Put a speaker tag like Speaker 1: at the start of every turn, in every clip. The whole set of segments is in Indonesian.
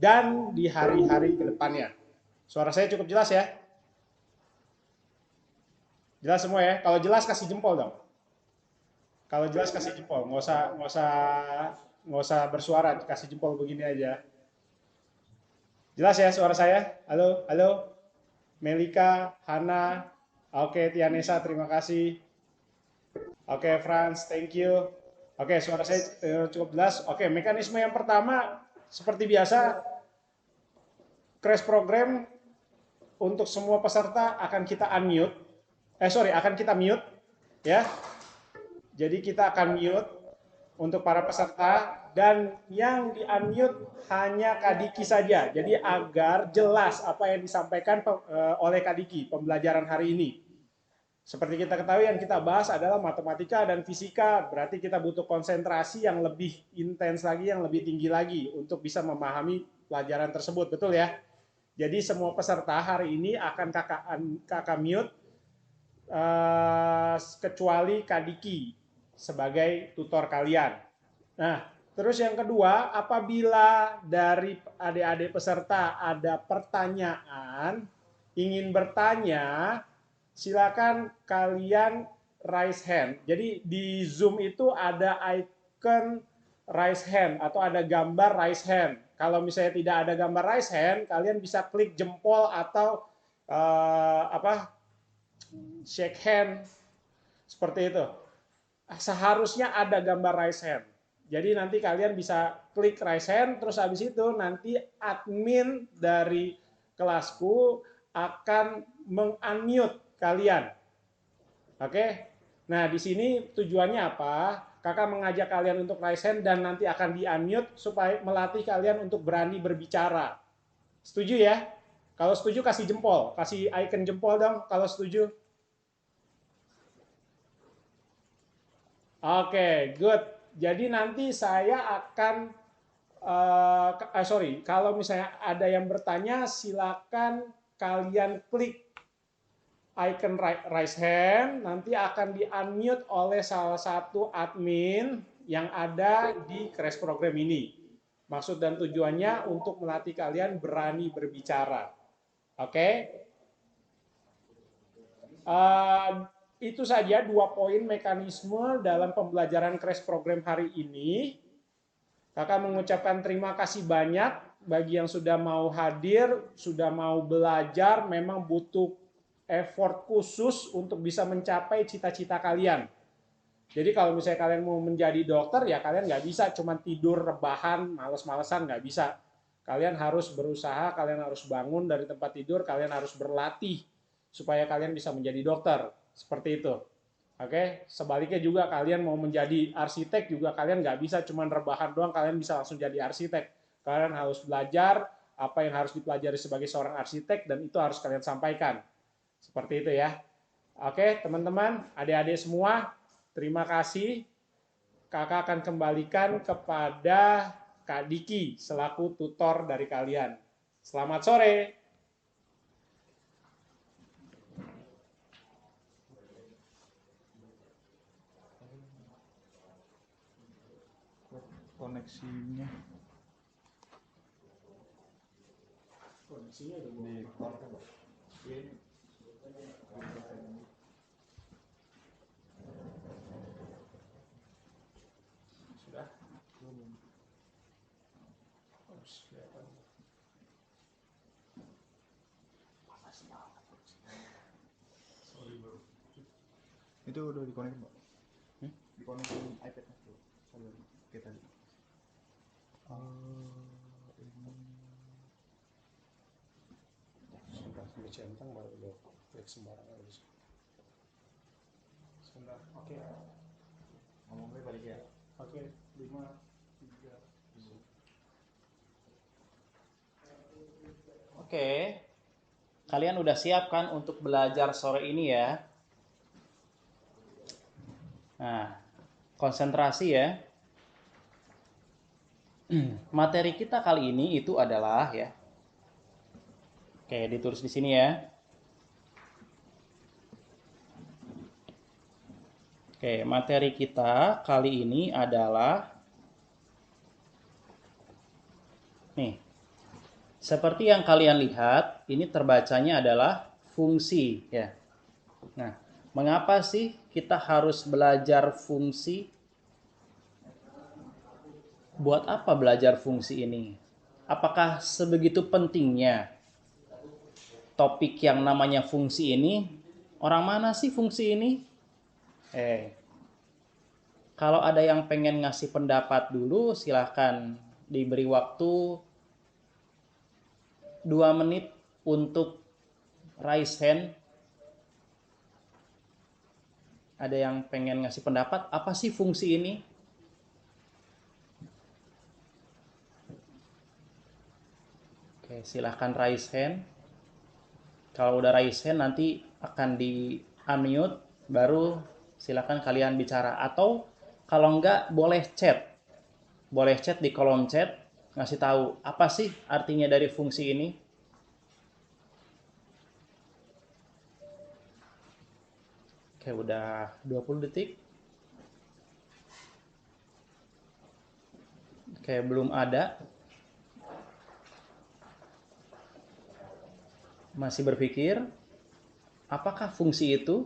Speaker 1: dan di hari-hari kedepannya. Suara saya cukup jelas ya? Jelas semua ya? Kalau jelas kasih jempol dong. Kalau jelas kasih jempol, nggak usah bersuara, kasih jempol begini aja. Jelas ya suara saya? Halo, halo, Melika, Hana, oke, Tianesa, terima kasih. Oke, Franz, thank you. Oke, suara saya cukup jelas. Oke, mekanisme yang pertama, seperti biasa, crash program untuk semua peserta akan kita unmute. Akan kita mute, ya. Jadi kita akan mute untuk para peserta dan yang di-unmute hanya Kak Diki saja. Jadi agar jelas apa yang disampaikan oleh Kak Diki pembelajaran hari ini. Seperti kita ketahui yang kita bahas adalah matematika dan fisika, berarti kita butuh konsentrasi yang lebih intens lagi, yang lebih tinggi lagi untuk bisa memahami pelajaran tersebut, betul ya? Jadi semua peserta hari ini akan kakak mute kecuali Kak Diki sebagai tutor kalian. Nah, terus yang kedua, apabila dari adik-adik peserta ada pertanyaan, ingin bertanya, silakan kalian raise hand. Jadi di Zoom itu ada icon raise hand atau ada gambar raise hand. Kalau misalnya tidak ada gambar raise hand, kalian bisa klik jempol atau shake hand seperti itu. Seharusnya ada gambar raise hand. Jadi nanti kalian bisa klik raise hand, terus habis itu nanti admin dari kelasku akan meng-unmute kalian. Oke? Nah, di sini tujuannya apa? Kakak mengajak kalian untuk raise hand dan nanti akan di-unmute supaya melatih kalian untuk berani berbicara. Setuju ya? Kalau setuju kasih jempol, kasih icon jempol dong kalau setuju. Oke, good. Jadi nanti saya akan kalau misalnya ada yang bertanya, silakan kalian klik icon raise hand, nanti akan di-unmute oleh salah satu admin yang ada di Crash Program ini. Maksud dan tujuannya untuk melatih kalian berani berbicara. Oke? Itu saja 2 poin mekanisme dalam pembelajaran Crash Program hari ini. Kakak mengucapkan terima kasih banyak bagi yang sudah mau hadir, sudah mau belajar, memang butuh effort khusus untuk bisa mencapai cita-cita kalian. Jadi kalau misalnya kalian mau menjadi dokter, ya kalian nggak bisa cuma tidur, rebahan, males-malesan, nggak bisa. Kalian harus berusaha, kalian harus bangun dari tempat tidur, kalian harus berlatih supaya kalian bisa menjadi dokter. Seperti itu. Oke, sebaliknya juga kalian mau menjadi arsitek juga kalian nggak bisa cuma rebahan doang, kalian bisa langsung jadi arsitek. Kalian harus belajar apa yang harus dipelajari sebagai seorang arsitek dan itu harus kalian sampaikan. Seperti itu ya. Oke, teman-teman, adik-adik semua, terima kasih. Kakak akan kembalikan kepada Kak Diki selaku tutor dari kalian. Selamat sore.
Speaker 2: Koneksinya
Speaker 1: sudah
Speaker 2: itu udah dikonekin Pak? Dikonekin iPad tuh kita tadi.
Speaker 1: Sudah dicentang baru lo klik sembarangan. Sudah, oke.
Speaker 2: Ngomongnya balik ya.
Speaker 1: Oke, 5, 3.
Speaker 3: Oke, kalian udah siap kan untuk belajar sore ini ya? Nah, konsentrasi ya. Materi kita kali ini itu adalah ya. Oke, ditulis di sini ya. Oke, materi kita kali ini adalah nih, Seperti yang kalian lihat, ini terbacanya adalah fungsi ya. Nah, mengapa sih kita harus belajar fungsi? Buat apa belajar fungsi ini? Apakah sebegitu pentingnya topik yang namanya fungsi ini? Orang mana sih fungsi ini? Kalau ada yang pengen ngasih pendapat dulu, silahkan diberi waktu 2 menit untuk raise hand. Ada yang pengen ngasih pendapat, apa sih fungsi ini? Oke, silahkan raise hand. Kalau udah raise hand nanti akan di unmute, baru silahkan kalian bicara. Atau kalau enggak, boleh chat. Boleh chat di kolom chat, ngasih tahu apa sih artinya dari fungsi ini. Oke, udah 20 detik. Oke, belum ada. Masih berpikir, apakah fungsi itu?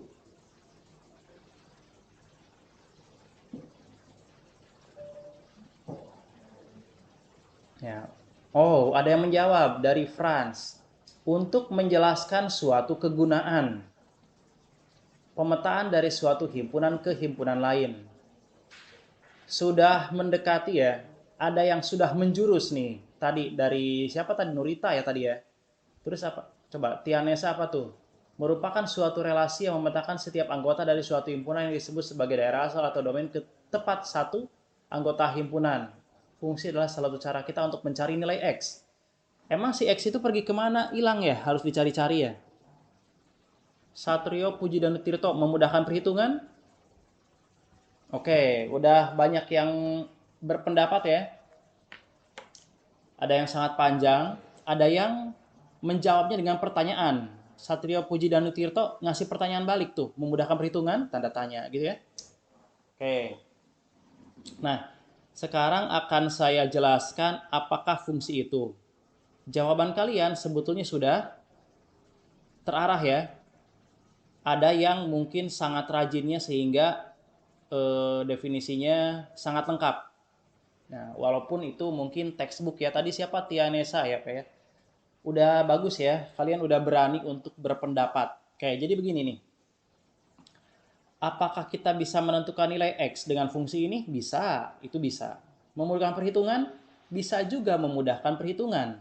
Speaker 3: Ya. Oh, ada yang menjawab dari France. Untuk menjelaskan suatu kegunaan. Pemetaan dari suatu himpunan ke himpunan lain. Sudah mendekati ya. Ada yang sudah menjurus nih. Tadi dari siapa tadi? Nurita ya tadi ya. Terus apa? Coba Tianesa apa tuh? Merupakan suatu relasi yang memetakan setiap anggota dari suatu himpunan yang disebut sebagai daerah asal atau domain ke tepat satu anggota himpunan. Fungsi adalah salah satu cara kita untuk mencari nilai X. Emang si X itu pergi kemana? Hilang ya? Harus dicari-cari ya? Satrio, Puji, dan Tirto memudahkan perhitungan? Oke, udah banyak yang berpendapat ya. Ada yang sangat panjang, ada yang menjawabnya dengan pertanyaan. Satrio, Puji, dan Tirto ngasih pertanyaan balik tuh, memudahkan perhitungan, tanda tanya gitu ya. Oke. Nah, sekarang akan saya jelaskan apakah fungsi itu. Jawaban kalian sebetulnya sudah terarah ya. Ada yang mungkin sangat rajinnya sehingga definisinya sangat lengkap. Nah, walaupun itu mungkin textbook ya. Tadi siapa Tianesa ya, Pak ya? Udah bagus ya. Kalian udah berani untuk berpendapat. Oke, jadi begini nih. Apakah kita bisa menentukan nilai X dengan fungsi ini? Bisa, itu bisa. Memudahkan perhitungan? Bisa juga memudahkan perhitungan.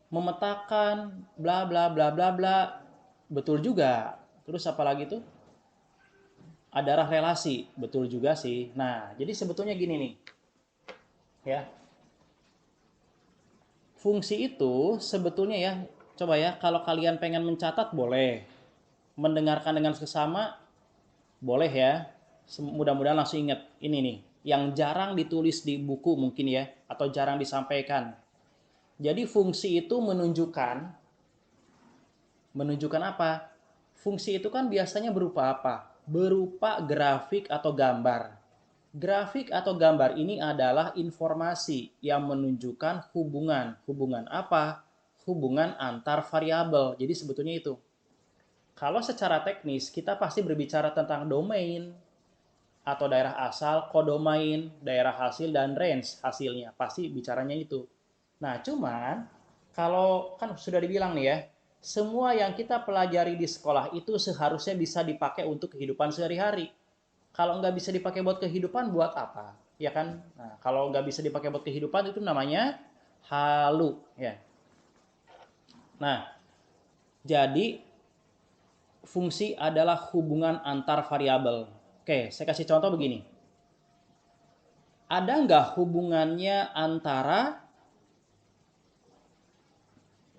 Speaker 3: Memetakan, bla bla bla bla bla. Betul juga. Terus apa lagi tuh? Ada relasi, betul juga sih. Nah, jadi sebetulnya gini nih. Ya. Fungsi itu sebetulnya ya, coba ya, kalau kalian pengen mencatat boleh. Mendengarkan dengan sesama boleh ya. Mudah-mudahan langsung ingat ini nih, yang jarang ditulis di buku mungkin ya, atau jarang disampaikan. Jadi fungsi itu menunjukkan apa? Fungsi itu kan biasanya berupa apa? Berupa grafik atau gambar. Grafik atau gambar ini adalah informasi yang menunjukkan hubungan. Hubungan apa? Hubungan antar variabel. Jadi sebetulnya itu. Kalau secara teknis kita pasti berbicara tentang domain atau daerah asal, kodomain, daerah hasil, dan range hasilnya. Pasti bicaranya itu. Nah, cuman kalau kan sudah dibilang nih ya, semua yang kita pelajari di sekolah itu seharusnya bisa dipakai untuk kehidupan sehari-hari. Kalau nggak bisa dipakai buat kehidupan, buat apa? Ya kan? Nah, kalau nggak bisa dipakai buat kehidupan itu namanya halu. Ya. Nah, jadi fungsi adalah hubungan antar variabel. Oke, saya kasih contoh begini. Ada nggak hubungannya antara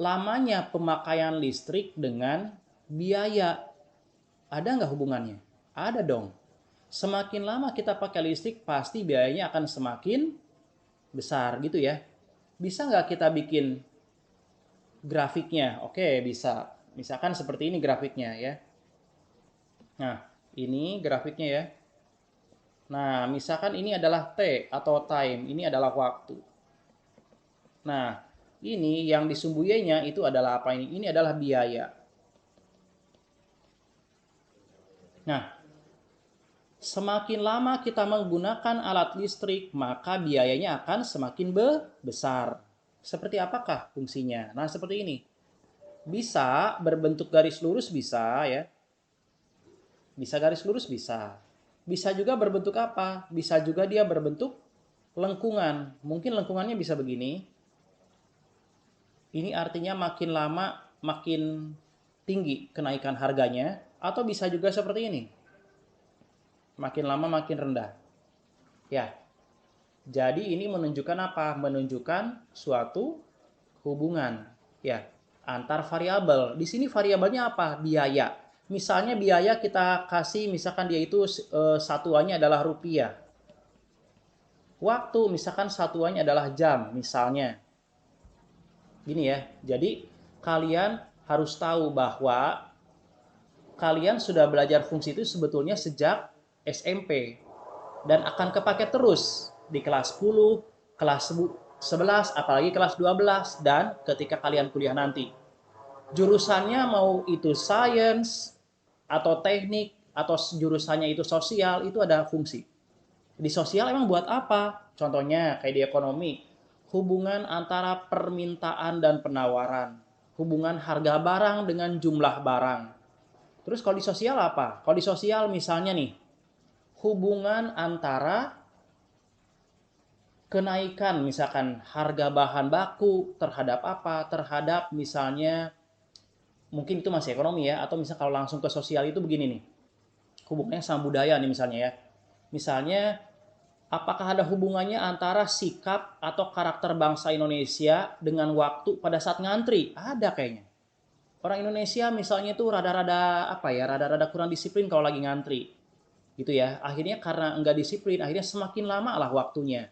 Speaker 3: lamanya pemakaian listrik dengan biaya? Ada nggak hubungannya? Ada dong. Semakin lama kita pakai listrik, pasti biayanya akan semakin besar gitu ya. Bisa nggak kita bikin grafiknya? Oke, bisa. Misalkan seperti ini grafiknya ya. Nah, ini grafiknya ya. Nah, misalkan ini adalah T atau time, ini adalah waktu. Nah, Ini yang di sumbu Y-nya itu adalah apa ini? Ini adalah biaya. Nah, semakin lama kita menggunakan alat listrik, maka biayanya akan semakin besar. Seperti apakah fungsinya? Nah, seperti ini. Bisa berbentuk garis lurus, bisa ya. Bisa garis lurus, bisa. Bisa juga berbentuk apa? Bisa juga dia berbentuk lengkungan. Mungkin lengkungannya bisa begini. Ini artinya makin lama makin tinggi kenaikan harganya. Atau bisa juga seperti ini. Makin lama makin rendah. Ya. Jadi ini menunjukkan apa? Menunjukkan suatu hubungan ya antar variabel. Di sini variabelnya apa? Biaya. Misalnya biaya kita kasih misalkan dia itu satuannya adalah rupiah. Waktu misalkan satuannya adalah jam misalnya. Gini ya. Jadi kalian harus tahu bahwa kalian sudah belajar fungsi itu sebetulnya sejak SMP dan akan kepake terus di kelas 10, kelas 11, apalagi kelas 12 dan ketika kalian kuliah nanti. Jurusannya mau itu science atau teknik atau jurusannya itu sosial, itu ada fungsi. Di sosial emang buat apa? Contohnya kayak di ekonomi, hubungan antara permintaan dan penawaran, hubungan harga barang dengan jumlah barang. Terus kalau di sosial apa? Kalau di sosial misalnya nih, hubungan antara kenaikan misalkan harga bahan baku terhadap apa? Terhadap misalnya mungkin itu masih ekonomi ya, atau misal kalau langsung ke sosial itu begini nih. Hubungannya sama budaya nih misalnya ya. Misalnya apakah ada hubungannya antara sikap atau karakter bangsa Indonesia dengan waktu pada saat ngantri? Ada kayaknya. Orang Indonesia misalnya itu rada-rada apa ya, rada-rada kurang disiplin kalau lagi ngantri. Gitu ya. Akhirnya karena enggak disiplin, akhirnya semakin lama lah waktunya.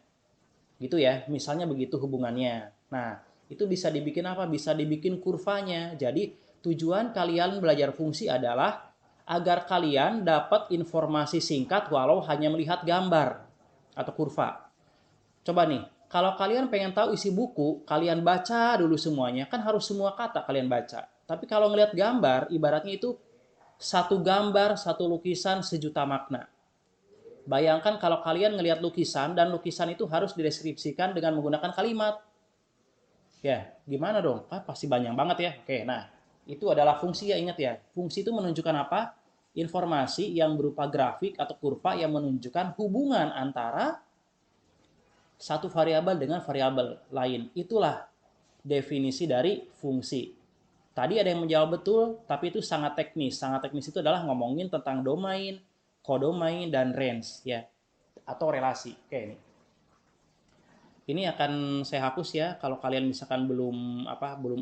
Speaker 3: Gitu ya, misalnya begitu hubungannya. Nah, itu bisa dibikin apa? Bisa dibikin kurvanya. Jadi, tujuan kalian belajar fungsi adalah agar kalian dapat informasi singkat walau hanya melihat gambar atau kurva. Coba nih, kalau kalian pengen tahu isi buku, kalian baca dulu semuanya. Kan harus semua kata kalian baca. Tapi kalau ngelihat gambar, ibaratnya itu satu gambar, satu lukisan, sejuta makna. Bayangkan kalau kalian ngelihat lukisan dan lukisan itu harus dideskripsikan dengan menggunakan kalimat. Ya, gimana dong? Pasti banyak banget ya. Oke, nah itu adalah fungsi ya, ingat ya. Fungsi itu menunjukkan apa? Informasi yang berupa grafik atau kurva yang menunjukkan hubungan antara satu variabel dengan variabel lain. Itulah definisi dari fungsi. Tadi ada yang menjawab betul, tapi itu sangat teknis. Sangat teknis itu adalah ngomongin tentang domain, kodomain, dan range ya, atau relasi. Oke, ini akan saya hapus ya kalau kalian misalkan belum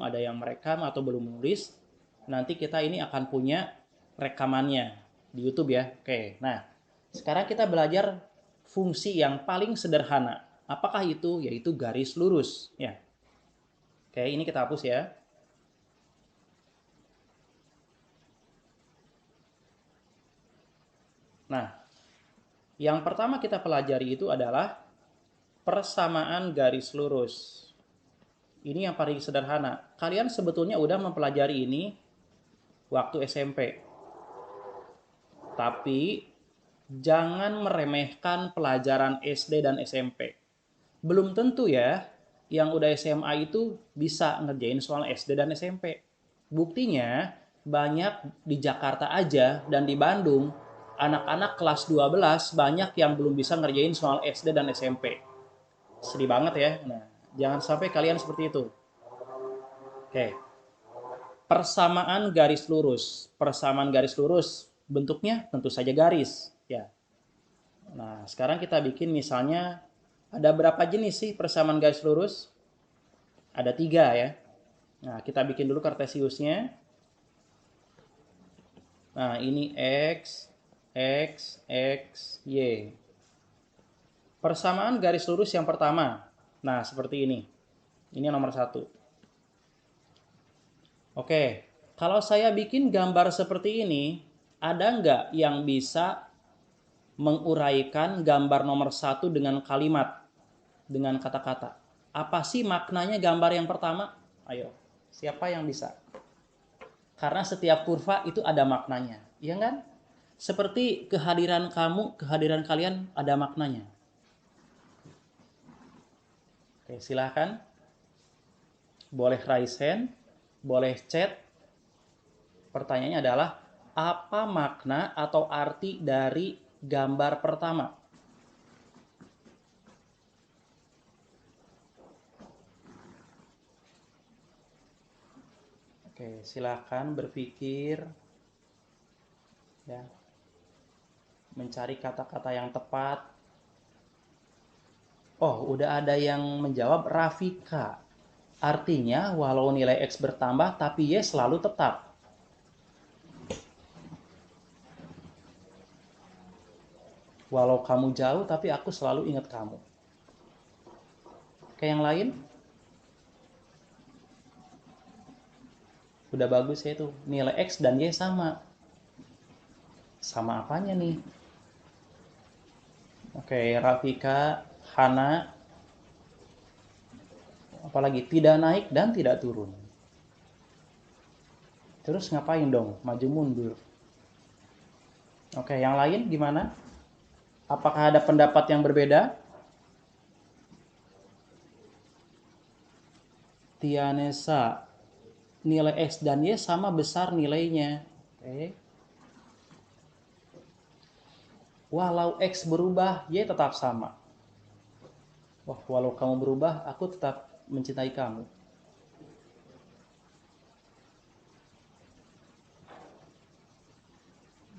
Speaker 3: ada yang merekam atau belum menulis. Nanti kita ini akan punya rekamannya di YouTube ya. Oke, nah sekarang kita belajar fungsi yang paling sederhana. Apakah itu? Yaitu garis lurus ya. Oke, ini kita hapus ya. Nah, yang pertama kita pelajari itu adalah persamaan garis lurus. Ini yang paling sederhana. Kalian sebetulnya udah mempelajari ini waktu SMP. Tapi jangan meremehkan pelajaran SD dan SMP. Belum tentu ya yang udah SMA itu bisa ngerjain soal SD dan SMP. Buktinya banyak di Jakarta aja dan di Bandung anak-anak kelas 12 banyak yang belum bisa ngerjain soal SD dan SMP. Sedih banget ya. Nah, jangan sampai kalian seperti itu. Oke. Persamaan garis lurus. Persamaan garis lurus bentuknya tentu saja garis, ya. Nah, sekarang kita bikin misalnya ada berapa jenis sih persamaan garis lurus? Ada 3 ya. Nah, kita bikin dulu kartesiusnya. Nah, ini X, X, X, Y. Persamaan garis lurus yang pertama. Nah, seperti ini. Ini yang nomor 1. Oke, kalau saya bikin gambar seperti ini, ada nggak yang bisa menguraikan gambar nomor 1 dengan kalimat, dengan kata-kata? Apa sih maknanya gambar yang pertama? Ayo, siapa yang bisa? Karena setiap kurva itu ada maknanya, iya kan? Seperti kehadiran kamu, kehadiran kalian ada maknanya. Oke, silahkan. Boleh raise hand, boleh chat. Pertanyaannya adalah, apa makna atau arti dari gambar pertama? Oke, silahkan berpikir, ya, mencari kata-kata yang tepat. Oh, udah ada yang menjawab Rafika. Artinya, walau nilai X bertambah, tapi Y selalu tetap. Walau kamu jauh, tapi aku selalu ingat kamu. Kayak yang lain? Udah bagus ya itu. Nilai X dan Y sama. Sama apanya nih? Oke, Rafika, Hana. Apalagi tidak naik dan tidak turun. Terus ngapain dong? Maju mundur. Oke, yang lain gimana? Apakah ada pendapat yang berbeda? Tianesa, nilai X dan Y sama besar nilainya. Oke. Walau X berubah, Y tetap sama. Wah, walau kamu berubah, aku tetap mencintai kamu.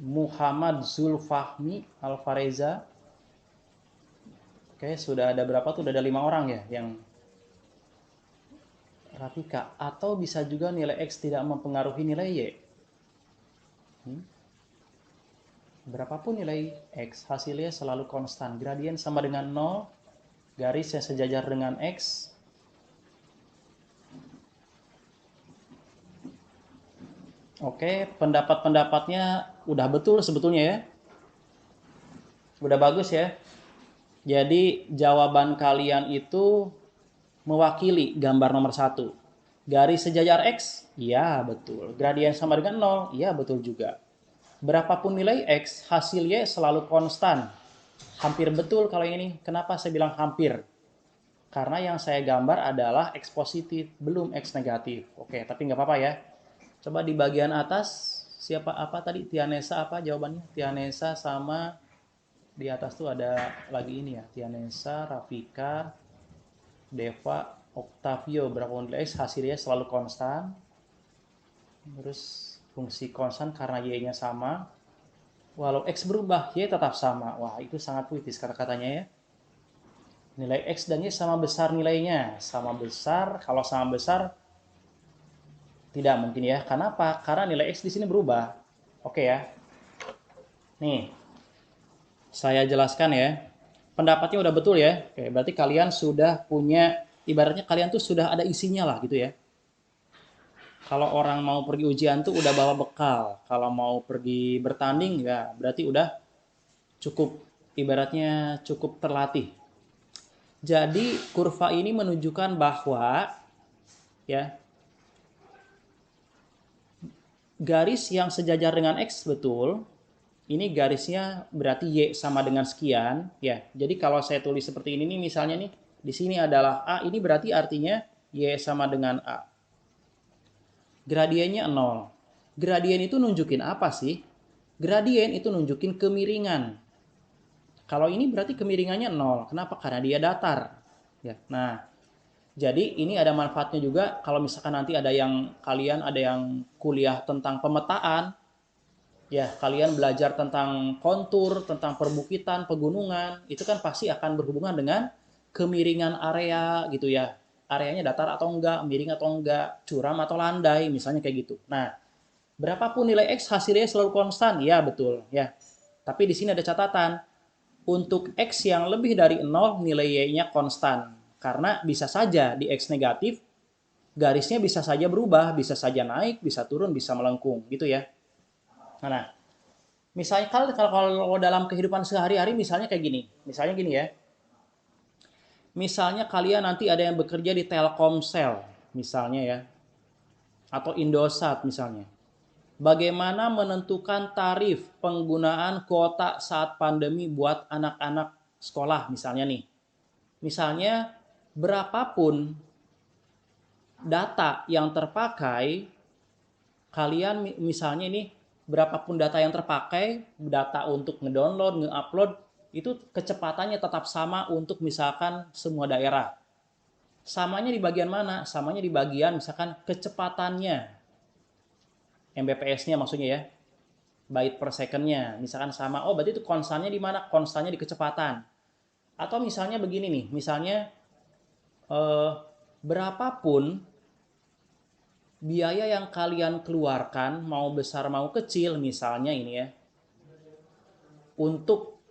Speaker 3: Muhammad Zulfahmi Alfareza. Oke, sudah ada berapa tuh? Udah ada 5 orang ya yang Rafika. Atau bisa juga nilai X tidak mempengaruhi nilai Y. Berapapun nilai X, hasilnya selalu konstan. Gradien sama dengan 0, garis yang sejajar dengan X. Oke, pendapat-pendapatnya udah betul sebetulnya ya. Udah bagus ya. Jadi jawaban kalian itu mewakili gambar nomor 1. Garis sejajar X? Iya, betul. Gradien sama dengan 0? Iya, betul juga. Berapapun nilai X, hasil Y selalu konstan. Hampir betul kalau ini. Kenapa saya bilang hampir? Karena yang saya gambar adalah X positif, belum X negatif. Oke, tapi nggak apa-apa ya. Coba di bagian atas, siapa apa tadi? Tianesa apa jawabannya? Tianesa sama di atas tuh ada lagi ini ya. Tianesa, Rafika, Deva, Octavio. Berapapun nilai X, hasilnya selalu konstan. Terus fungsi konstan karena Y-nya sama. Walau X berubah, Y tetap sama. Wah, itu sangat puitis kata-katanya ya. Nilai X dan Y sama besar nilainya. Sama besar, kalau sama besar tidak mungkin ya. Kenapa? Karena nilai X di sini berubah. Oke ya. Nih, saya jelaskan ya. Pendapatnya udah betul ya. Oke, berarti kalian sudah punya, ibaratnya kalian tuh sudah ada isinya lah gitu ya. Kalau orang mau pergi ujian tuh udah bawa bekal. Kalau mau pergi bertanding ya berarti udah cukup, ibaratnya cukup terlatih. Jadi kurva ini menunjukkan bahwa ya garis yang sejajar dengan X betul. Ini garisnya berarti Y sama dengan sekian ya. Jadi kalau saya tulis seperti ini nih misalnya nih di sini adalah A, ini berarti artinya Y sama dengan A. Gradiennya 0. Gradien itu nunjukin apa sih? Gradien itu nunjukin kemiringan. Kalau ini berarti kemiringannya 0. Kenapa? Karena dia datar. Ya. Nah, jadi ini ada manfaatnya juga kalau misalkan nanti ada yang kalian ada yang kuliah tentang pemetaan. Ya, kalian belajar tentang kontur, tentang perbukitan, pegunungan, itu kan pasti akan berhubungan dengan kemiringan area gitu ya. Areanya datar atau enggak, miring atau enggak, curam atau landai, misalnya kayak gitu. Nah, berapapun nilai X hasilnya selalu konstan. Ya, betul, ya. Tapi di sini ada catatan. Untuk X yang lebih dari 0, nilai Y-nya konstan. Karena bisa saja di X negatif, garisnya bisa saja berubah, bisa saja naik, bisa turun, bisa melengkung, gitu ya. Nah, misalnya kalau dalam kehidupan sehari-hari misalnya kayak gini. Misalnya gini ya. Misalnya kalian nanti ada yang bekerja di Telkomsel, misalnya ya, atau Indosat misalnya. Bagaimana menentukan tarif penggunaan kuota saat pandemi buat anak-anak sekolah misalnya nih. Misalnya berapapun data yang terpakai, kalian misalnya ini berapapun data yang terpakai, data untuk ngedownload, ngeupload, itu kecepatannya tetap sama untuk misalkan semua daerah. Samanya di bagian mana? Samanya di bagian misalkan kecepatannya, Mbps-nya maksudnya ya, byte per second-nya. Misalkan sama, oh berarti itu konstannya di mana? Konstannya di kecepatan. Atau misalnya begini nih, misalnya berapapun biaya yang kalian keluarkan, mau besar mau kecil, misalnya ini ya, untuk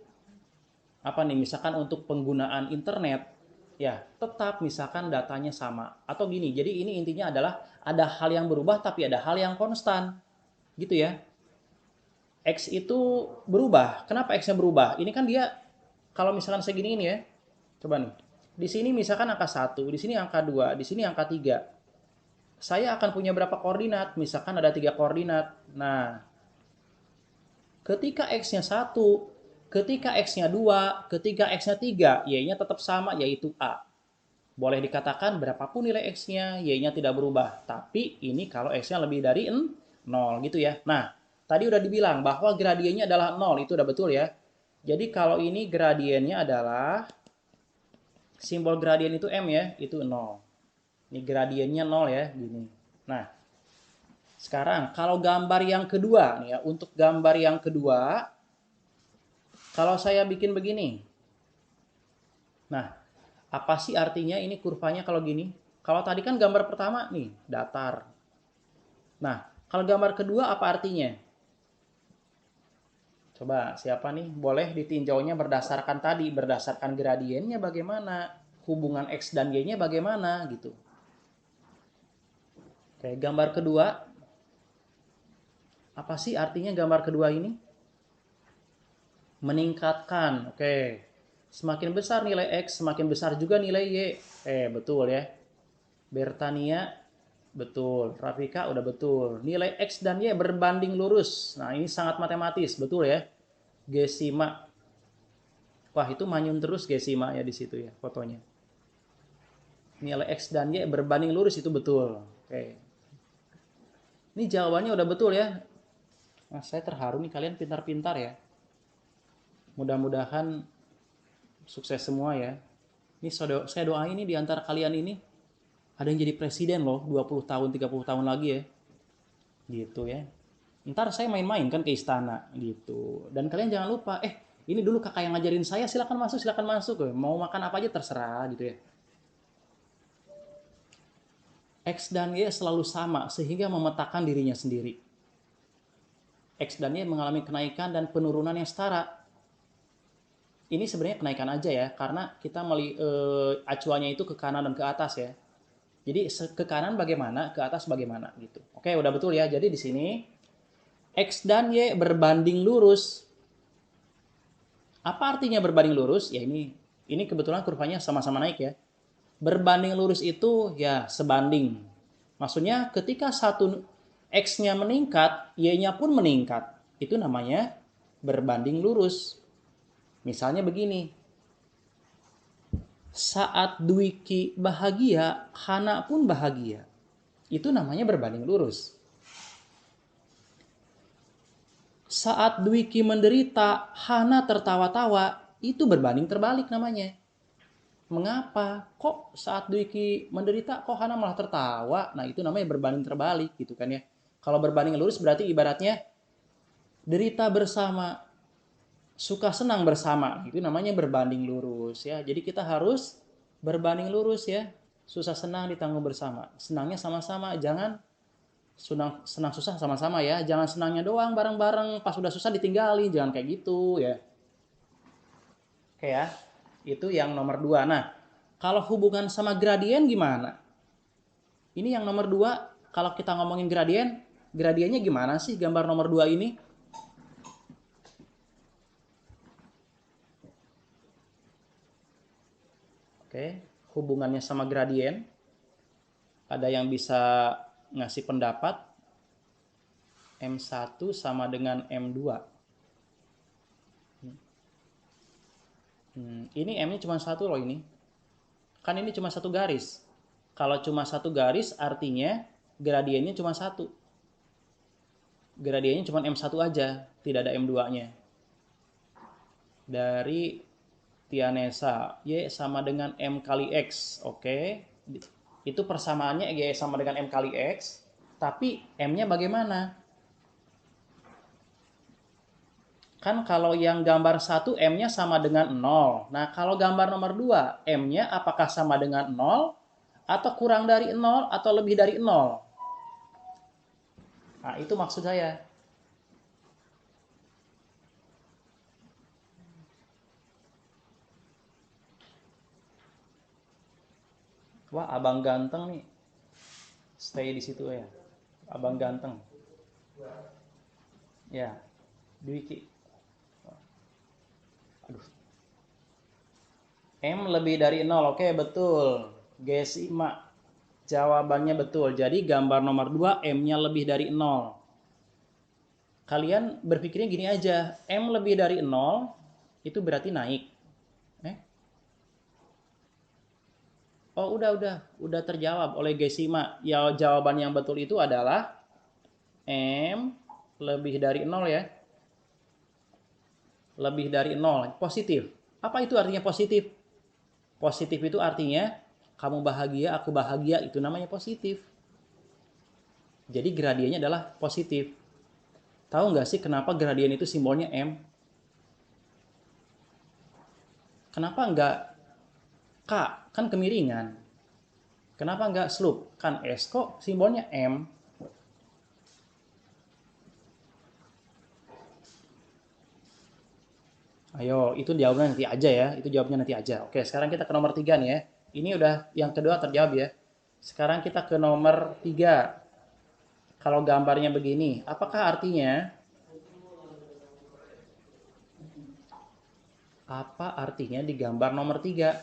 Speaker 3: apa nih, misalkan untuk penggunaan internet, ya tetap misalkan datanya sama. Atau gini, jadi ini intinya adalah ada hal yang berubah tapi ada hal yang konstan, gitu ya. X itu berubah. Kenapa X-nya berubah? Ini kan dia, kalau misalkan segini ini ya, coba nih. Di sini misalkan angka 1, di sini angka 2, di sini angka 3. Saya akan punya berapa koordinat? Misalkan ada 3 koordinat. Nah, ketika X-nya 1, ketika X-nya 2, ketika X-nya 3, Y-nya tetap sama, yaitu A. Boleh dikatakan berapapun nilai X-nya, Y-nya tidak berubah. Tapi ini kalau X-nya lebih dari 0 gitu ya. Nah, tadi udah dibilang bahwa gradiennya adalah 0, itu udah betul ya. Jadi kalau ini gradiennya adalah, simbol gradien itu M ya, itu 0. Ini gradiennya 0 ya, gini. Nah, sekarang kalau gambar yang kedua nih ya, untuk gambar yang kedua, kalau saya bikin begini. Nah, apa sih artinya ini kurvanya kalau gini? Kalau tadi kan gambar pertama nih, datar. Nah, kalau gambar kedua apa artinya? Coba siapa nih? Boleh ditinjaunya berdasarkan tadi, berdasarkan gradiennya bagaimana, hubungan X dan Y-nya bagaimana gitu. Oke, gambar kedua. Apa sih artinya gambar kedua ini? Meningkatkan. Oke. Semakin besar nilai X, semakin besar juga nilai Y. Betul ya. Bertania, betul. Rafika udah betul. Nilai X dan Y berbanding lurus. Nah, ini sangat matematis, betul ya. Gesima. Wah, itu manyun terus Gesima ya di situ ya fotonya. Nilai X dan Y berbanding lurus itu betul. Oke. Ini jawabannya udah betul ya. Nah, saya terharu nih, kalian pintar-pintar ya. Mudah-mudahan sukses semua ya. Ini saya doain ini di antara kalian ini ada yang jadi presiden loh 20 tahun, 30 tahun lagi ya. Gitu ya. Ntar saya main-main kan ke istana gitu. Dan kalian jangan lupa, ini dulu kakak yang ngajarin saya, silakan masuk. Mau makan apa aja terserah gitu ya. X dan Y selalu sama sehingga memetakan dirinya sendiri. X dan Y mengalami kenaikan dan penurunan yang setara. Ini sebenarnya kenaikan aja ya, karena kita acuannya itu ke kanan dan ke atas ya. Jadi ke kanan bagaimana, ke atas bagaimana gitu. Oke, udah betul ya. Jadi di sini X dan Y berbanding lurus. Apa artinya berbanding lurus? Ya ini kebetulan kurvanya sama-sama naik ya. Berbanding lurus itu ya sebanding. Maksudnya ketika satu X-nya meningkat, Y-nya pun meningkat. Itu namanya berbanding lurus. Misalnya begini. Saat Dwiki bahagia, Hana pun bahagia. Itu namanya berbanding lurus. Saat Dwiki menderita, Hana tertawa-tawa, itu berbanding terbalik namanya. Mengapa? Kok saat Dwiki menderita, kok Hana malah tertawa? Nah, itu namanya berbanding terbalik gitu kan ya. Kalau berbanding lurus berarti ibaratnya derita bersama, suka senang bersama. Itu namanya berbanding lurus ya. Jadi kita harus berbanding lurus ya. Susah senang ditanggung bersama. Senangnya sama-sama, jangan senang susah sama-sama ya. Jangan senangnya doang bareng-bareng, pas udah susah ditinggalin, jangan kayak gitu ya. Oke ya. Itu yang nomor 2. Nah, kalau hubungan sama gradien gimana? Ini yang nomor 2, kalau kita ngomongin gradien, gradiennya gimana sih gambar nomor 2 ini? Oke, Oke, hubungannya sama gradien. Ada yang bisa ngasih pendapat M1 sama dengan M2. Ini M-nya cuma satu loh ini. Kan ini cuma satu garis. Kalau cuma satu garis artinya gradiennya cuma satu. Gradiennya cuma M1 aja, tidak ada M2-nya. Dari Tianesa, Y sama dengan M kali X. Oke. Itu persamaannya Y sama dengan M kali X. Tapi M-nya bagaimana? Kan kalau yang gambar 1 M-nya sama dengan 0. Nah, kalau gambar nomor 2, M-nya apakah sama dengan 0 atau kurang dari 0 atau lebih dari 0? Nah, itu maksud saya. Wah, abang ganteng nih. Stay di situ ya. Abang ganteng. Ya, Dwiki. Aduh. M lebih dari 0. Oke, betul. Gesima. Jawabannya betul. Jadi gambar nomor 2 M-nya lebih dari 0. Kalian berpikirnya gini aja. M lebih dari 0 itu berarti naik. Oh, udah terjawab oleh Gesima. Ya, jawaban yang betul itu adalah M lebih dari 0 ya. Lebih dari 0, positif. Apa itu artinya positif? Positif itu artinya kamu bahagia, aku bahagia, itu namanya positif. Jadi gradiennya adalah positif. Tahu nggak sih kenapa gradien itu simbolnya M? Kenapa nggak K? Kan kemiringan. Kenapa nggak slope? Kan S kok simbolnya M. Ayo, itu jawabnya nanti aja ya. Itu jawabnya nanti aja. Oke, sekarang kita ke nomor 3 nih ya. Ini udah yang kedua terjawab ya. Sekarang kita ke nomor 3. Kalau gambarnya begini, apakah artinya? Apa artinya di gambar nomor 3?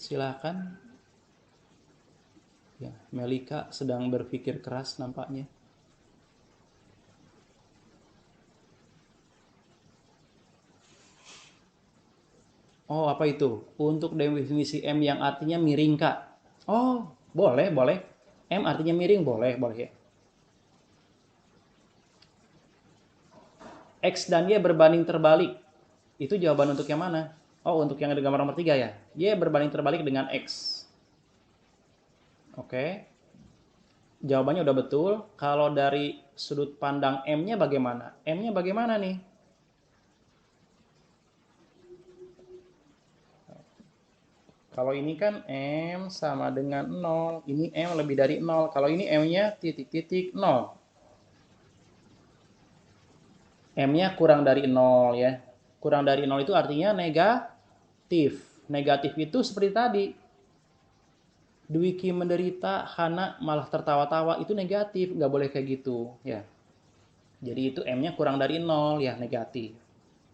Speaker 3: Silakan. Ya, Melika sedang berpikir keras nampaknya. Oh, apa itu? Untuk definisi M yang artinya miring, Kak. Oh, boleh. M artinya miring, boleh ya. X dan Y berbanding terbalik. Itu jawaban untuk yang mana? Oh, untuk yang ada gambar nomor 3 ya. Y berbanding terbalik dengan X. Oke. Jawabannya udah betul. Kalau dari sudut pandang M-nya bagaimana? M-nya bagaimana nih? Kalau ini kan M sama dengan 0. Ini M lebih dari 0. Kalau ini M-nya titik-titik 0. M-nya kurang dari 0 ya. Kurang dari 0 itu artinya negatif. Negatif itu seperti tadi. Dwiki menderita, Hana malah tertawa-tawa, itu negatif, nggak boleh kayak gitu ya. Jadi itu M-nya kurang dari 0 ya, negatif.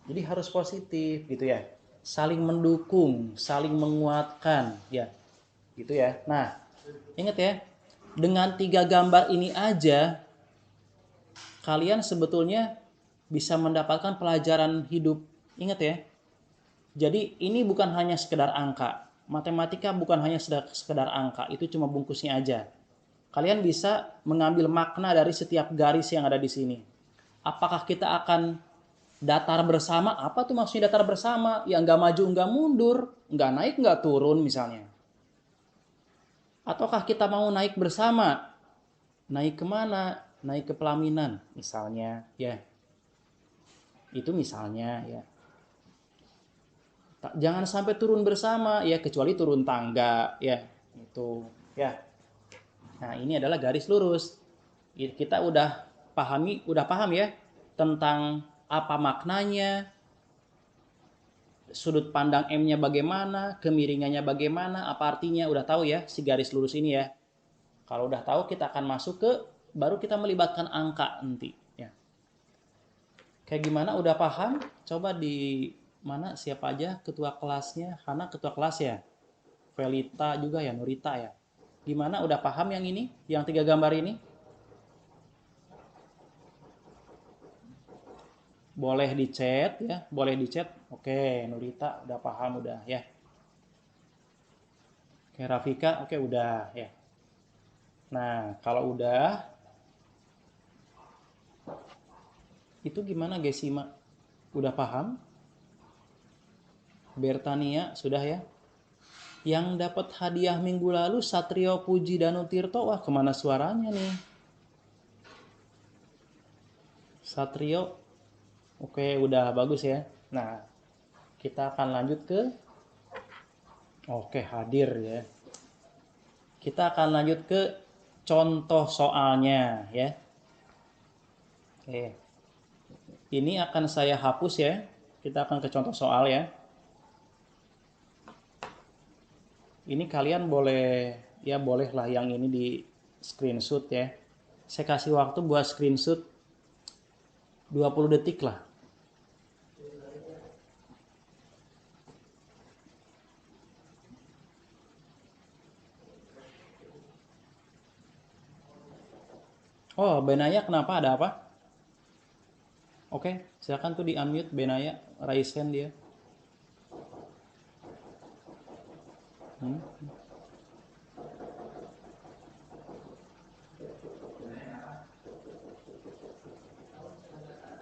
Speaker 3: Jadi harus positif gitu ya. Saling mendukung, saling menguatkan ya. Gitu ya. Nah, ingat ya, dengan 3 gambar ini aja kalian sebetulnya bisa mendapatkan pelajaran hidup. Ingat ya. Jadi ini bukan hanya sekedar angka. Matematika bukan hanya sekedar angka, itu cuma bungkusnya aja. Kalian bisa mengambil makna dari setiap garis yang ada di sini. Apakah kita akan datar bersama? Apa tuh maksudnya datar bersama? Yang nggak maju, nggak mundur, nggak naik, nggak turun misalnya. Ataukah kita mau naik bersama? Naik kemana? Naik ke pelaminan misalnya, ya. Itu misalnya, ya. Jangan sampai turun bersama ya, kecuali turun tangga ya, itu ya. Nah, ini adalah garis lurus. Kita udah paham ya tentang apa maknanya, sudut pandang M-nya bagaimana, kemiringannya bagaimana, apa artinya, udah tahu ya si garis lurus ini ya. Kalau udah tahu, kita akan masuk ke baru kita melibatkan angka nanti ya. Kayak gimana, udah paham? Coba di mana siapa aja ketua kelasnya? Hana ketua kelas ya. Velita juga ya, Nurita ya. Gimana, udah paham yang ini? Yang 3 gambar ini? Boleh di chat ya, boleh di chat. Oke, Nurita udah paham udah ya. Oke, Rafika, oke udah ya. Nah, kalau udah itu gimana Gesima? Udah paham? Bertania sudah ya? Yang dapat hadiah minggu lalu Satrio Puji Danutirto, wah kemana suaranya nih? Satrio, oke udah bagus ya. Nah, kita akan lanjut ke, oke hadir ya. Kita akan lanjut ke contoh soalnya ya. Oke. Ini akan saya hapus ya. Kita akan ke contoh soal ya. Ini kalian boleh, ya bolehlah yang ini di screenshot ya. Saya kasih waktu buat screenshot 20 detik lah. Oh, Benaya kenapa? Ada apa? Oke, silakan tuh di unmute Benaya, raise hand dia. Hmm.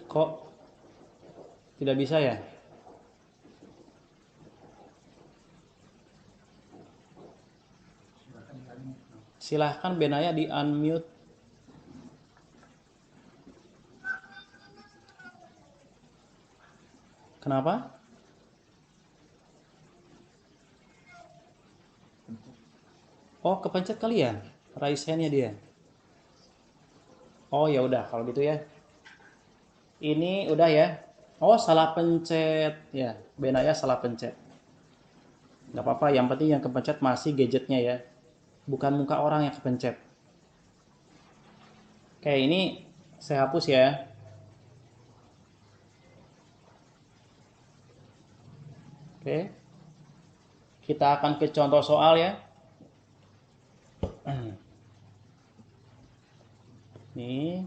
Speaker 3: Kok tidak bisa ya? Silahkan Benaya di unmute. Kenapa? Oh, kepencet kali ya? Raise hand-nya dia. Oh, ya udah kalau gitu ya. Ini udah ya. Oh, salah pencet. Ya, Benaya salah pencet. Nggak apa-apa, yang penting yang kepencet masih gadgetnya ya. Bukan muka orang yang kepencet. Oke, ini saya hapus ya. Oke. Kita akan ke contoh soal ya. Nih,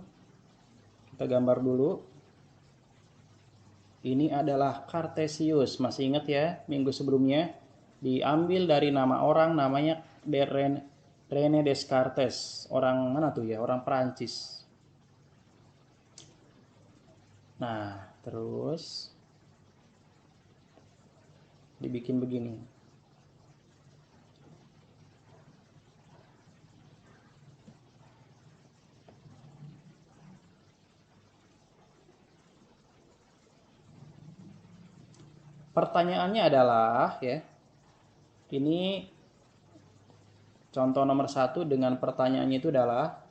Speaker 3: kita gambar dulu. Ini adalah Cartesius. Masih ingat ya, minggu sebelumnya diambil dari nama orang, namanya René Descartes. Orang mana tuh ya? Orang Perancis. Nah, terus dibikin begini. Pertanyaannya adalah ya, ini contoh nomor 1 dengan pertanyaannya itu adalah,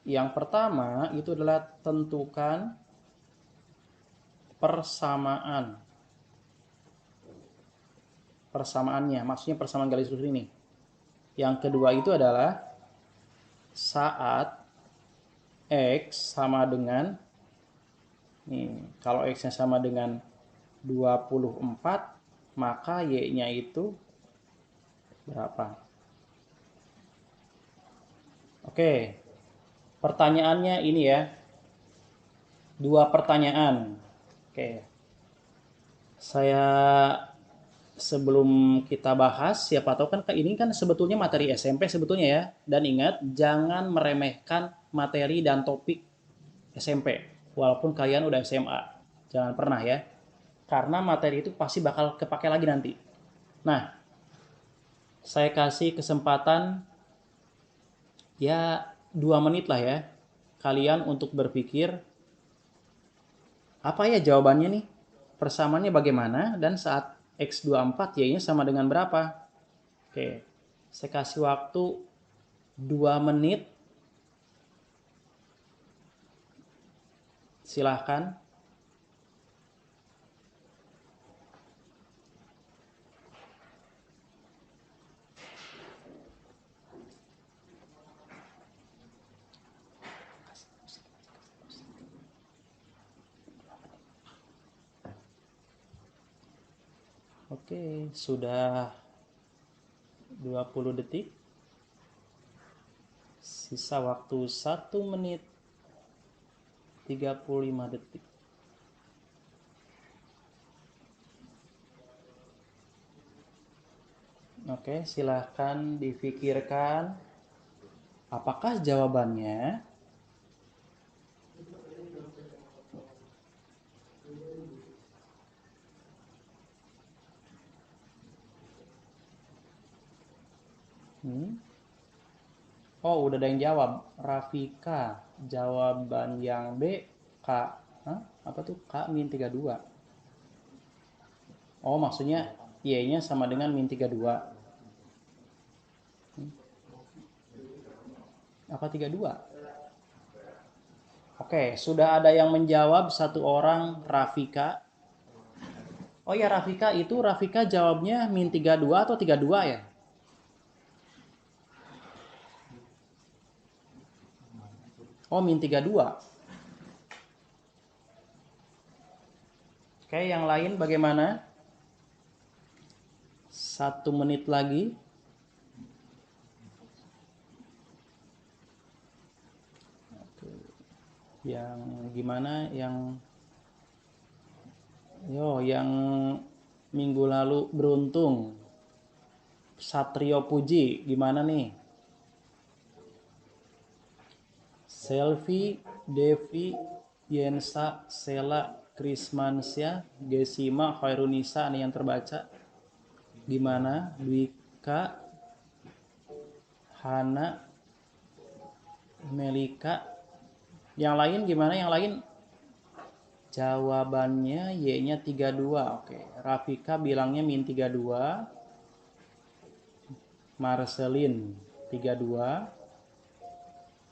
Speaker 3: yang pertama itu adalah tentukan persamaan. Persamaannya, maksudnya persamaan garis lurus ini. Yang kedua itu adalah saat X sama dengan, nih, kalau X-nya sama dengan 24, maka Y-nya itu berapa? Oke, pertanyaannya ini ya, 2 pertanyaan. Oke, saya sebelum kita bahas, siapa tahu kan ini kan sebetulnya materi SMP sebetulnya ya. Dan ingat, jangan meremehkan materi dan topik SMP. Walaupun kalian udah SMA. Jangan pernah ya. Karena materi itu pasti bakal kepake lagi nanti. Nah, saya kasih kesempatan ya 2 menit lah ya. Kalian untuk berpikir, apa ya jawabannya nih? Persamaannya bagaimana? Dan saat X24 Y-nya sama dengan berapa? Oke, saya kasih waktu 2 menit. Silahkan. Oke, sudah 20 detik. Sisa waktu 1 menit 35 detik. Oke, silahkan difikirkan apakah jawabannya. Oh, udah ada yang jawab. Rafika, jawaban yang B, K. Hah? Apa tuh? K min 32. Oh, maksudnya Y-nya sama dengan min 32. Apa 32? Oke, sudah ada yang menjawab 1 orang, Rafika. Oh ya, Rafika jawabnya min 32 atau 32 ya? Oh, min 32. Oke, yang lain bagaimana? 1 menit lagi. Yang gimana? Yang minggu lalu beruntung. Satrio Puji, gimana nih? Selvi, Devi, Yensa, Sela, Krismansya, Gesima, Khairunisa nih yang terbaca. Gimana? Dwika, Hana, Melika. Yang lain gimana? Yang lain jawabannya Y-nya 32. Oke, Rafika bilangnya min 32. Marcelin 32.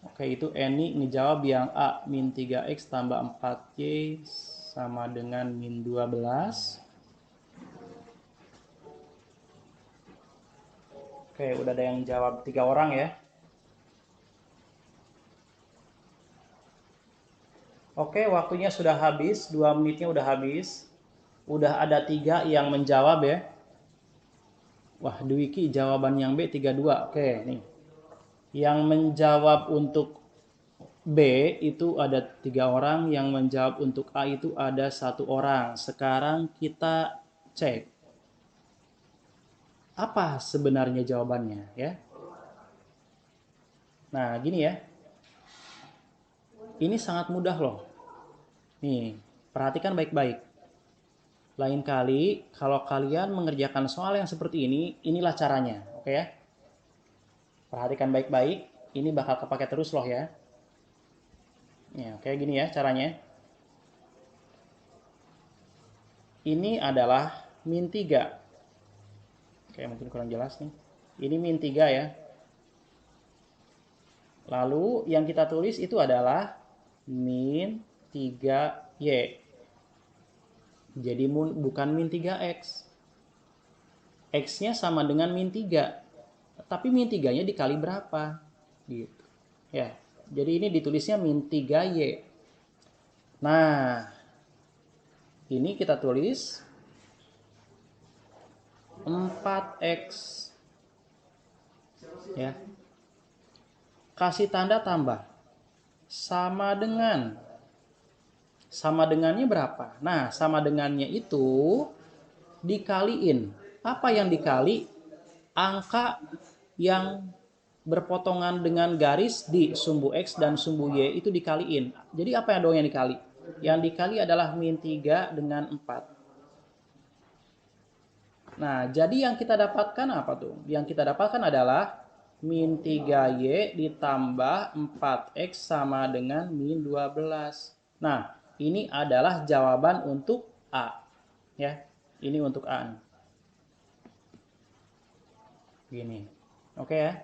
Speaker 3: Oke, itu Eni ngejawab yang A, min 3X tambah 4Y sama dengan min 12. Oke, udah ada yang jawab 3 orang ya. Oke, waktunya sudah habis, 2 menitnya udah habis. Udah ada 3 yang menjawab ya. Wah, Dwiki jawaban yang B 32. Oke, nih. Yang menjawab untuk B itu ada 3 orang, yang menjawab untuk A itu ada 1 orang. Sekarang kita cek apa sebenarnya jawabannya ya. Nah, gini ya. Ini sangat mudah loh. Nih, perhatikan baik-baik. Lain kali kalau kalian mengerjakan soal yang seperti ini, inilah caranya, oke ya? Perhatikan baik-baik, ini bakal kepake terus loh ya. Ya, kayak gini ya caranya. Ini adalah min 3. Oke, mungkin kurang jelas nih. Ini min 3 ya. Lalu yang kita tulis itu adalah min 3Y. Jadi bukan min 3X. X-nya sama dengan min 3. Tapi min 3-nya dikali berapa? Gitu. Ya. Jadi ini ditulisnya min 3Y. Nah, ini kita tulis 4X. Ya. Kasih tanda tambah. Sama dengannya berapa? Nah, sama dengannya itu dikaliin. Apa yang dikali? Angka yang berpotongan dengan garis di sumbu X dan sumbu Y itu dikaliin. Jadi apa yang dong yang dikali? Yang dikali adalah min 3 dengan 4. Nah, jadi yang kita dapatkan apa tuh? Yang kita dapatkan adalah min 3Y ditambah 4X sama dengan min 12. Nah, ini adalah jawaban untuk A. Ya, ini untuk A. Gini. Oke ya.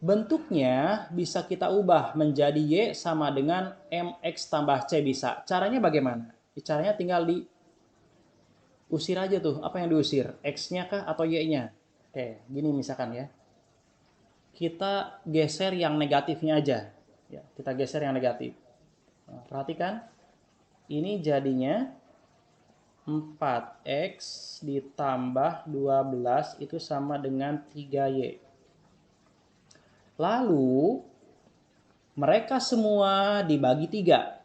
Speaker 3: Bentuknya bisa kita ubah menjadi Y sama dengan MX tambah C bisa. Caranya bagaimana? Caranya tinggal diusir aja tuh. Apa yang diusir? X-nya kah atau Y-nya? Oke, gini misalkan ya. Kita geser yang negatifnya aja. Ya, kita geser yang negatif. Nah, perhatikan. Ini jadinya 4x ditambah 12 itu sama dengan 3y. Lalu mereka semua dibagi 3.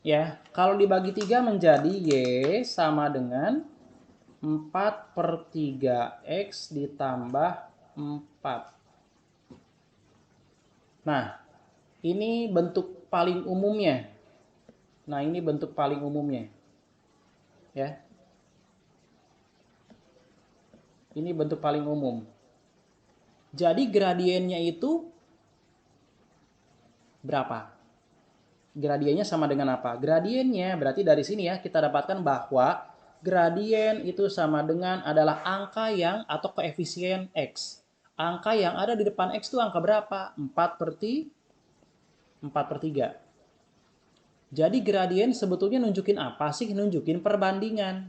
Speaker 3: Ya, kalau dibagi 3 menjadi y sama dengan 4/3x ditambah 4. Nah, ini bentuk paling umumnya. Nah, ini bentuk paling umumnya. Ya. Ini bentuk paling umum. Jadi gradiennya itu berapa? Gradiennya sama dengan apa? Gradiennya berarti dari sini ya kita dapatkan bahwa gradien itu sama dengan adalah angka yang atau koefisien x. Angka yang ada di depan x itu angka berapa? 4/3. Jadi gradien sebetulnya nunjukin apa sih? Nunjukin perbandingan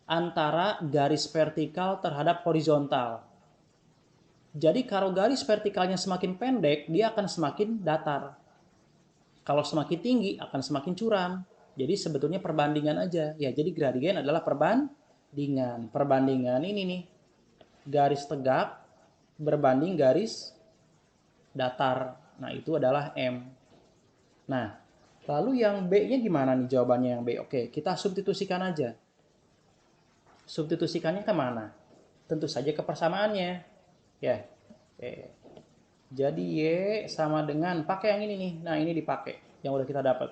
Speaker 3: antara garis vertikal terhadap horizontal. Jadi kalau garis vertikalnya semakin pendek, dia akan semakin datar. Kalau semakin tinggi akan semakin curam. Jadi sebetulnya perbandingan aja. Ya, jadi gradien adalah perbandingan. Perbandingan ini nih. Garis tegak berbanding garis datar. Nah, itu adalah M. Nah, lalu yang B-nya gimana nih jawabannya yang B? Oke, kita substitusikan aja. Substitusikannya ke mana? Tentu saja ke persamaannya. Ya. Oke. Jadi Y sama dengan, pakai yang ini nih. Nah, ini dipakai. Yang udah kita dapat.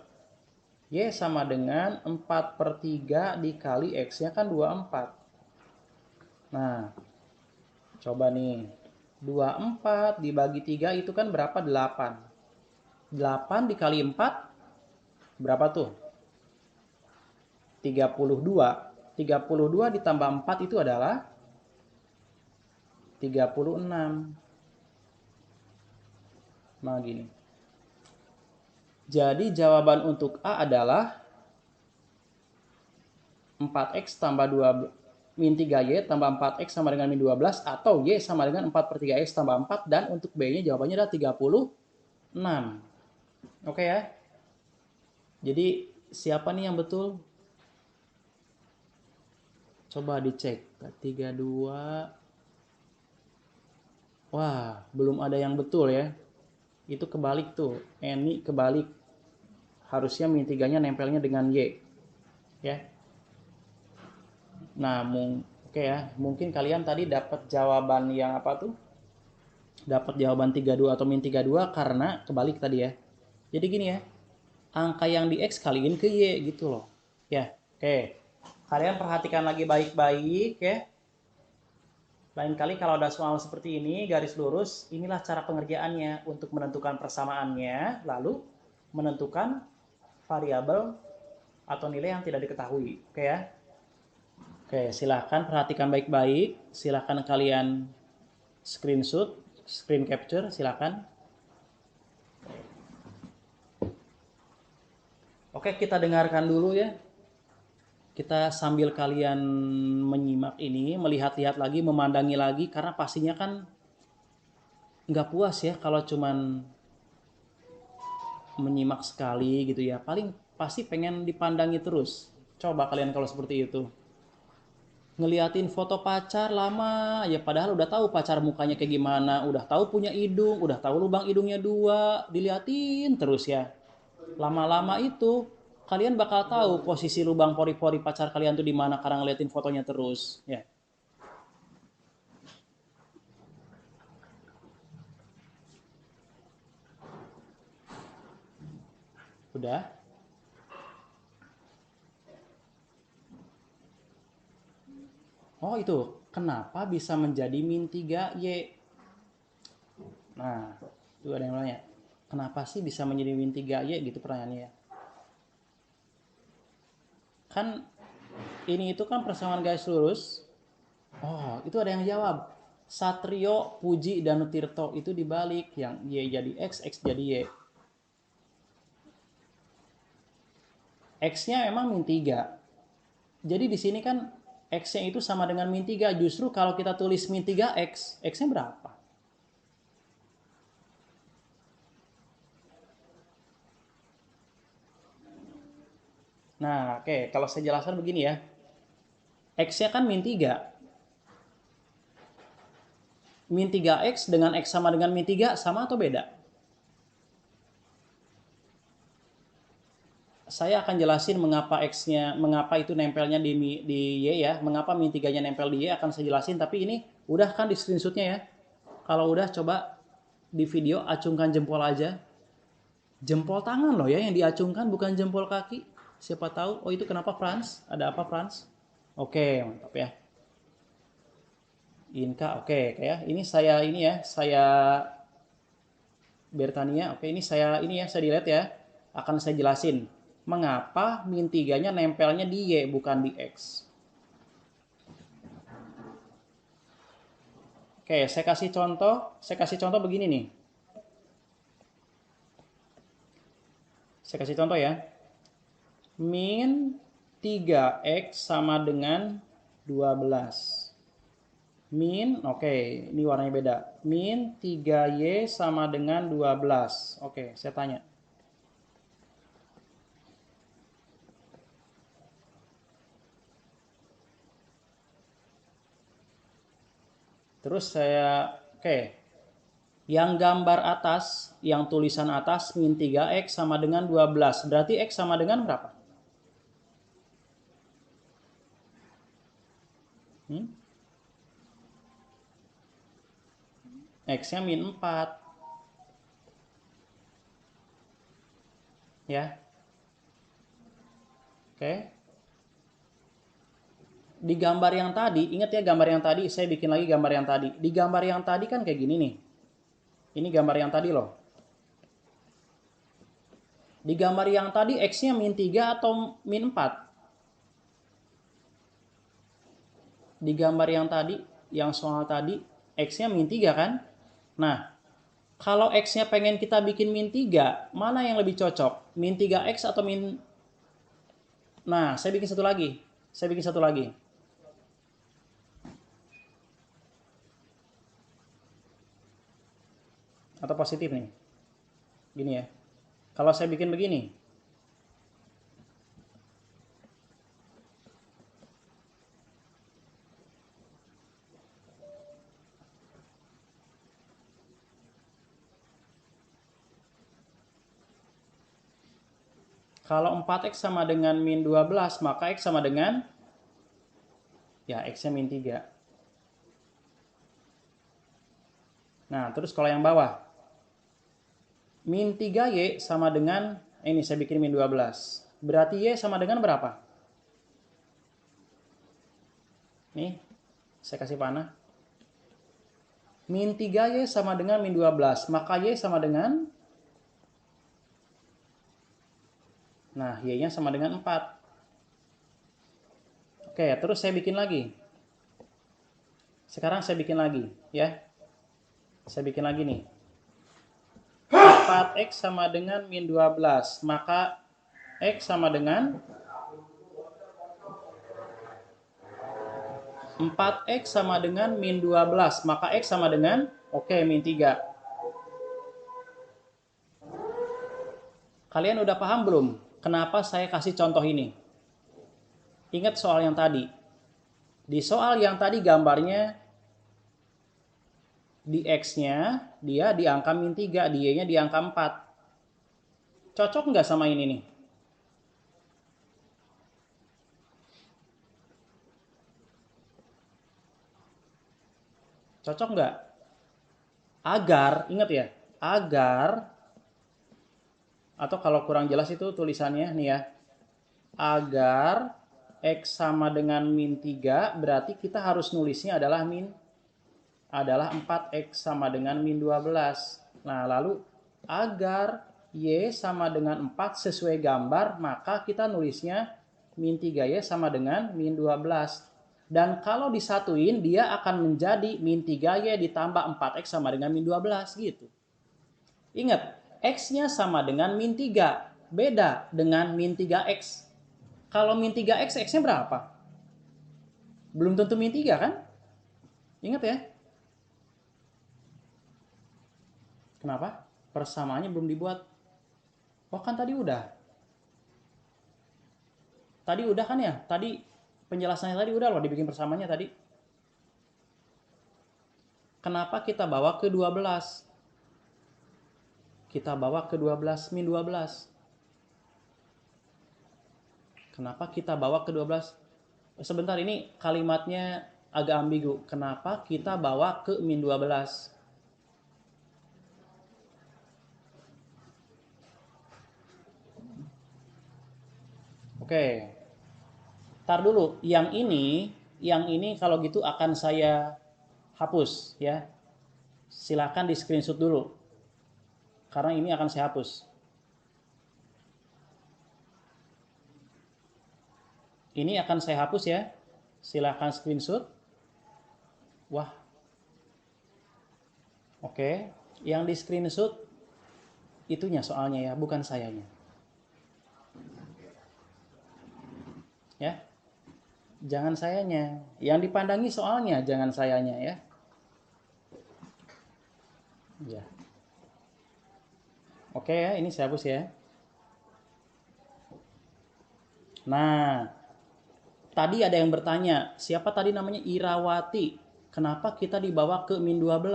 Speaker 3: Y sama dengan 4/3 dikali X-nya kan 24. Nah, coba nih. 24 dibagi 3 itu kan berapa? 8. 8 dikali 4, berapa tuh? 32. 32 ditambah 4 itu adalah 36. Nah, gini. Jadi jawaban untuk A adalah 4x tambah 2 min 3y tambah 4x sama dengan min 12 atau y sama dengan 4/3x tambah 4 dan untuk B-nya jawabannya adalah 36. Oke ya. Jadi siapa nih yang betul? Coba dicek. 32. Wah, belum ada yang betul ya. Itu kebalik tuh. Ini kebalik. Harusnya min 3-nya nempelnya dengan Y. Ya. Nah, oke ya. Mungkin kalian tadi dapat jawaban yang apa tuh? Dapat jawaban 32 atau min 32 karena kebalik tadi ya. Jadi gini ya. Angka yang di X kaliin ke Y gitu loh. Ya, oke. Kalian perhatikan lagi baik-baik ya. Lain kali kalau ada soal seperti ini, garis lurus, inilah cara pengerjaannya untuk menentukan persamaannya, lalu menentukan variabel atau nilai yang tidak diketahui. Oke ya? Oke, silahkan perhatikan baik-baik. Silahkan kalian screenshot, screen capture, silahkan. Oke, kita dengarkan dulu ya. Kita sambil kalian menyimak ini, melihat-lihat lagi, memandangi lagi, karena pastinya kan nggak puas ya kalau cuman menyimak sekali gitu ya. Paling pasti pengen dipandangi terus. Coba kalian kalau seperti itu. Ngeliatin foto pacar lama ya, padahal udah tahu pacar mukanya kayak gimana, udah tahu punya hidung, udah tahu lubang hidungnya 2, diliatin terus ya. Lama-lama itu kalian bakal tahu posisi lubang pori-pori pacar kalian tuh di mana karena ngeliatin fotonya terus ya. Udah? Oh, itu kenapa bisa menjadi min 3y? Nah, itu ada yang nanya. Kenapa sih bisa menjadi min 3y gitu pertanyaannya ya. Kan ini itu kan persamaan garis lurus. Oh, itu ada yang jawab. Satrio, Puji, dan Nutirto itu dibalik. Yang Y jadi X, X jadi Y. X-nya memang min 3. Jadi di sini kan X-nya itu sama dengan min 3. Justru kalau kita tulis min 3X, X-nya berapa? Nah, oke. Kalau saya jelaskan begini ya. X-nya kan min 3. Min 3X dengan X sama dengan min 3 sama atau beda? Saya akan jelasin mengapa itu nempelnya di Y ya, mengapa min 3-nya nempel di Y akan saya jelasin, tapi ini udah kan di screenshotnya ya. Kalau udah coba di video acungkan jempol aja. Jempol tangan loh ya yang diacungkan, bukan jempol kaki. Siapa tahu, oh itu kenapa Frans? Ada apa Frans? Oke, mantap ya. Inka, oke ya. Saya Bertania. Oke, saya delete ya. Akan saya jelasin mengapa min 3-nya nempelnya di Y bukan di X. Oke, saya kasih contoh begini nih. Saya kasih contoh ya. Min 3X sama dengan 12. Oke, ini warnanya beda. Min 3Y sama dengan 12. Oke, saya tanya. Terus oke. Yang gambar atas, yang tulisan atas min 3X sama dengan 12. Berarti X sama dengan berapa? X-nya min 4. Ya. Oke. Di gambar yang tadi, ingat ya gambar yang tadi, saya bikin lagi gambar yang tadi. Di gambar yang tadi kan kayak gini nih. Ini gambar yang tadi loh. Di gambar yang tadi X-nya min 3 atau min 4? Di gambar yang tadi, yang soal tadi, X-nya min 3 kan? Nah, kalau X-nya pengen kita bikin min 3, mana yang lebih cocok? Min 3X atau min... Nah, saya bikin satu lagi. Atau positif nih. Gini ya. Kalau saya bikin begini. Kalau 4X sama dengan min 12, maka X sama dengan, ya X-nya min 3. Nah, terus kalau yang bawah, min 3Y sama dengan, ini saya bikin min 12. Berarti Y sama dengan berapa? Nih, saya kasih panah. Min 3Y sama dengan min 12, maka Y sama dengan, nah, Y-nya sama dengan 4. Oke, terus saya bikin lagi. Sekarang saya bikin lagi, ya. Saya bikin lagi nih. 4X sama dengan min 12, maka X sama dengan 4X sama dengan min 12, maka X sama dengan, oke, min 3. Kalian udah paham belum? Kenapa saya kasih contoh ini? Ingat soal yang tadi. Di soal yang tadi gambarnya di X-nya dia di angka min 3, di Y-nya di angka 4. Cocok nggak sama ini nih? Cocok nggak? Agar, ingat ya, agar, atau kalau kurang jelas itu tulisannya nih ya, agar X sama dengan min 3, berarti kita harus nulisnya adalah 4X sama dengan min 12. Nah, lalu agar Y sama dengan 4 sesuai gambar, maka kita nulisnya min 3Y sama dengan min 12. Dan kalau disatuin, dia akan menjadi min 3Y ditambah 4X sama dengan min 12 gitu. Ingat, X-nya sama dengan min 3. Beda dengan min 3X. Kalau min 3X, X-nya berapa? Belum tentu min 3 kan? Ingat ya. Kenapa? Persamaannya belum dibuat. Oh kan tadi udah. Tadi udah kan ya? Tadi Penjelasannya tadi udah loh dibikin bersamanya tadi. Kenapa kita bawa ke 12? Kita bawa ke 12 min 12. Kenapa kita bawa ke 12? Sebentar, ini kalimatnya agak ambigu. Kenapa kita bawa ke min 12? Oke. Tar dulu, yang ini kalau gitu akan saya hapus ya. Silakan di screenshot dulu. Karena ini akan saya hapus. Ini akan saya hapus ya. Silakan screenshot. Wah. Oke, yang di screenshot itunya soalnya ya, bukan sayanya. Ya. Jangan sayanya. Yang dipandangi soalnya, jangan sayanya ya. Ya. Oke ya, ini saya hapus ya. Nah, tadi ada yang bertanya, siapa tadi namanya Irawati? Kenapa kita dibawa ke min 12?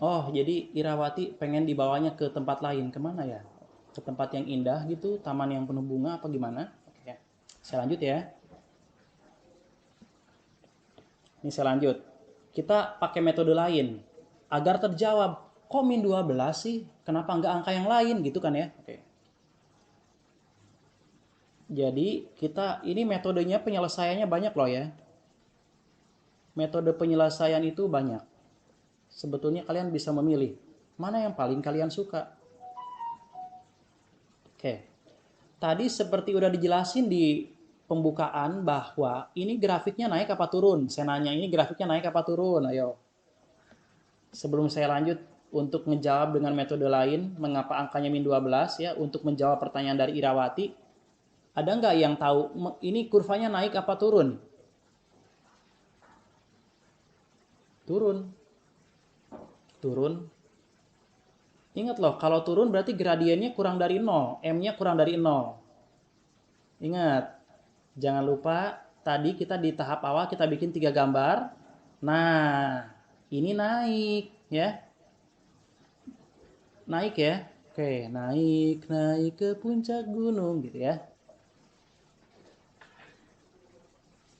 Speaker 3: Oh, jadi Irawati pengen dibawanya ke tempat lain. Kemana ya? Ke tempat yang indah gitu, taman yang penuh bunga apa gimana? Oke, saya lanjut ya. Ini saya lanjut. Kita pakai metode lain. Agar terjawab, kok min 12 sih? Kenapa nggak angka yang lain gitu kan ya? Oke. Jadi kita ini metodenya penyelesaiannya banyak loh ya. Metode penyelesaian itu banyak. Sebetulnya kalian bisa memilih mana yang paling kalian suka. Oke. Tadi seperti udah dijelasin di pembukaan bahwa ini grafiknya naik apa turun. Saya nanya ini grafiknya naik apa turun. Ayo. Sebelum saya lanjut untuk menjawab dengan metode lain, mengapa angkanya min 12 ya, untuk menjawab pertanyaan dari Irawati, ada nggak yang tahu ini kurvanya naik apa turun? Turun. Turun. Ingat loh, kalau turun berarti gradiennya kurang dari 0, M-nya kurang dari 0. Ingat, jangan lupa tadi kita di tahap awal kita bikin 3 gambar. Nah, ini naik ya. Naik ya. Oke, naik ke puncak gunung gitu ya.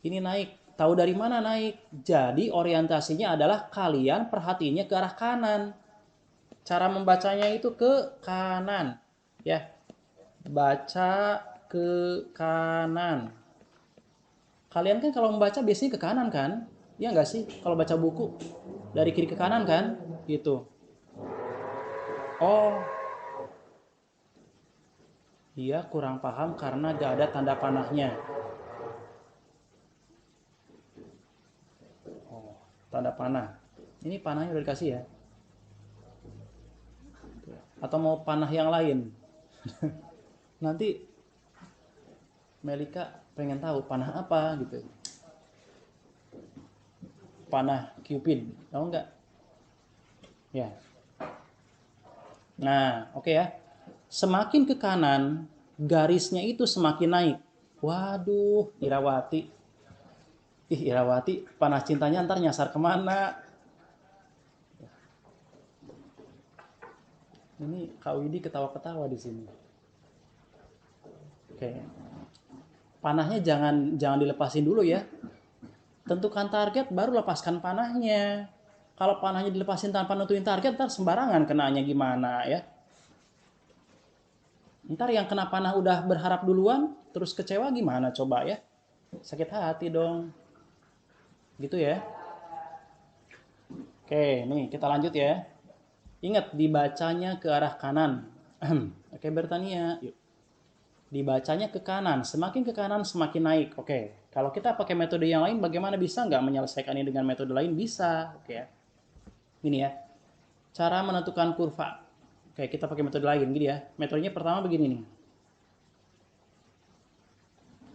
Speaker 3: Ini naik. Tahu dari mana naik? Jadi orientasinya adalah kalian perhatiinnya ke arah kanan. Cara membacanya itu ke kanan. Ya. Baca ke kanan. Kalian kan kalau membaca biasanya ke kanan kan? Iya nggak sih? Kalau baca buku dari kiri ke kanan kan? Gitu. Oh, dia kurang paham karena gak ada tanda panahnya. Oh, tanda panah. Ini panahnya udah dikasih ya? Atau mau panah yang lain? Nanti Melika pengen tahu panah apa gitu. Panah Cupid, tahu nggak? Ya. Nah, oke ya. Semakin ke kanan, garisnya itu semakin naik. Waduh, Irawati. Ih, Irawati, panah cintanya ntar nyasar kemana? Ini Kak Widi ketawa-ketawa di sini. Oke. Panahnya jangan dilepasin dulu ya. Tentukan target baru lepaskan panahnya. Kalau panahnya dilepasin tanpa nentuin target, ntar sembarangan kenanya gimana ya. Ntar yang kena panah udah berharap duluan, terus kecewa gimana coba ya. Sakit hati dong. Gitu ya. Oke, nih kita lanjut ya. Ingat, dibacanya ke arah kanan. Oke, Bertania. Yuk. Dibacanya ke kanan. Semakin ke kanan, semakin naik. Oke. Kalau kita pakai metode yang lain, bagaimana bisa nggak menyelesaikan ini dengan metode lain? Bisa. Oke ya. Gini ya. Cara menentukan kurva. Oke, kita pakai metode lain. Gini ya. Metodenya pertama begini nih.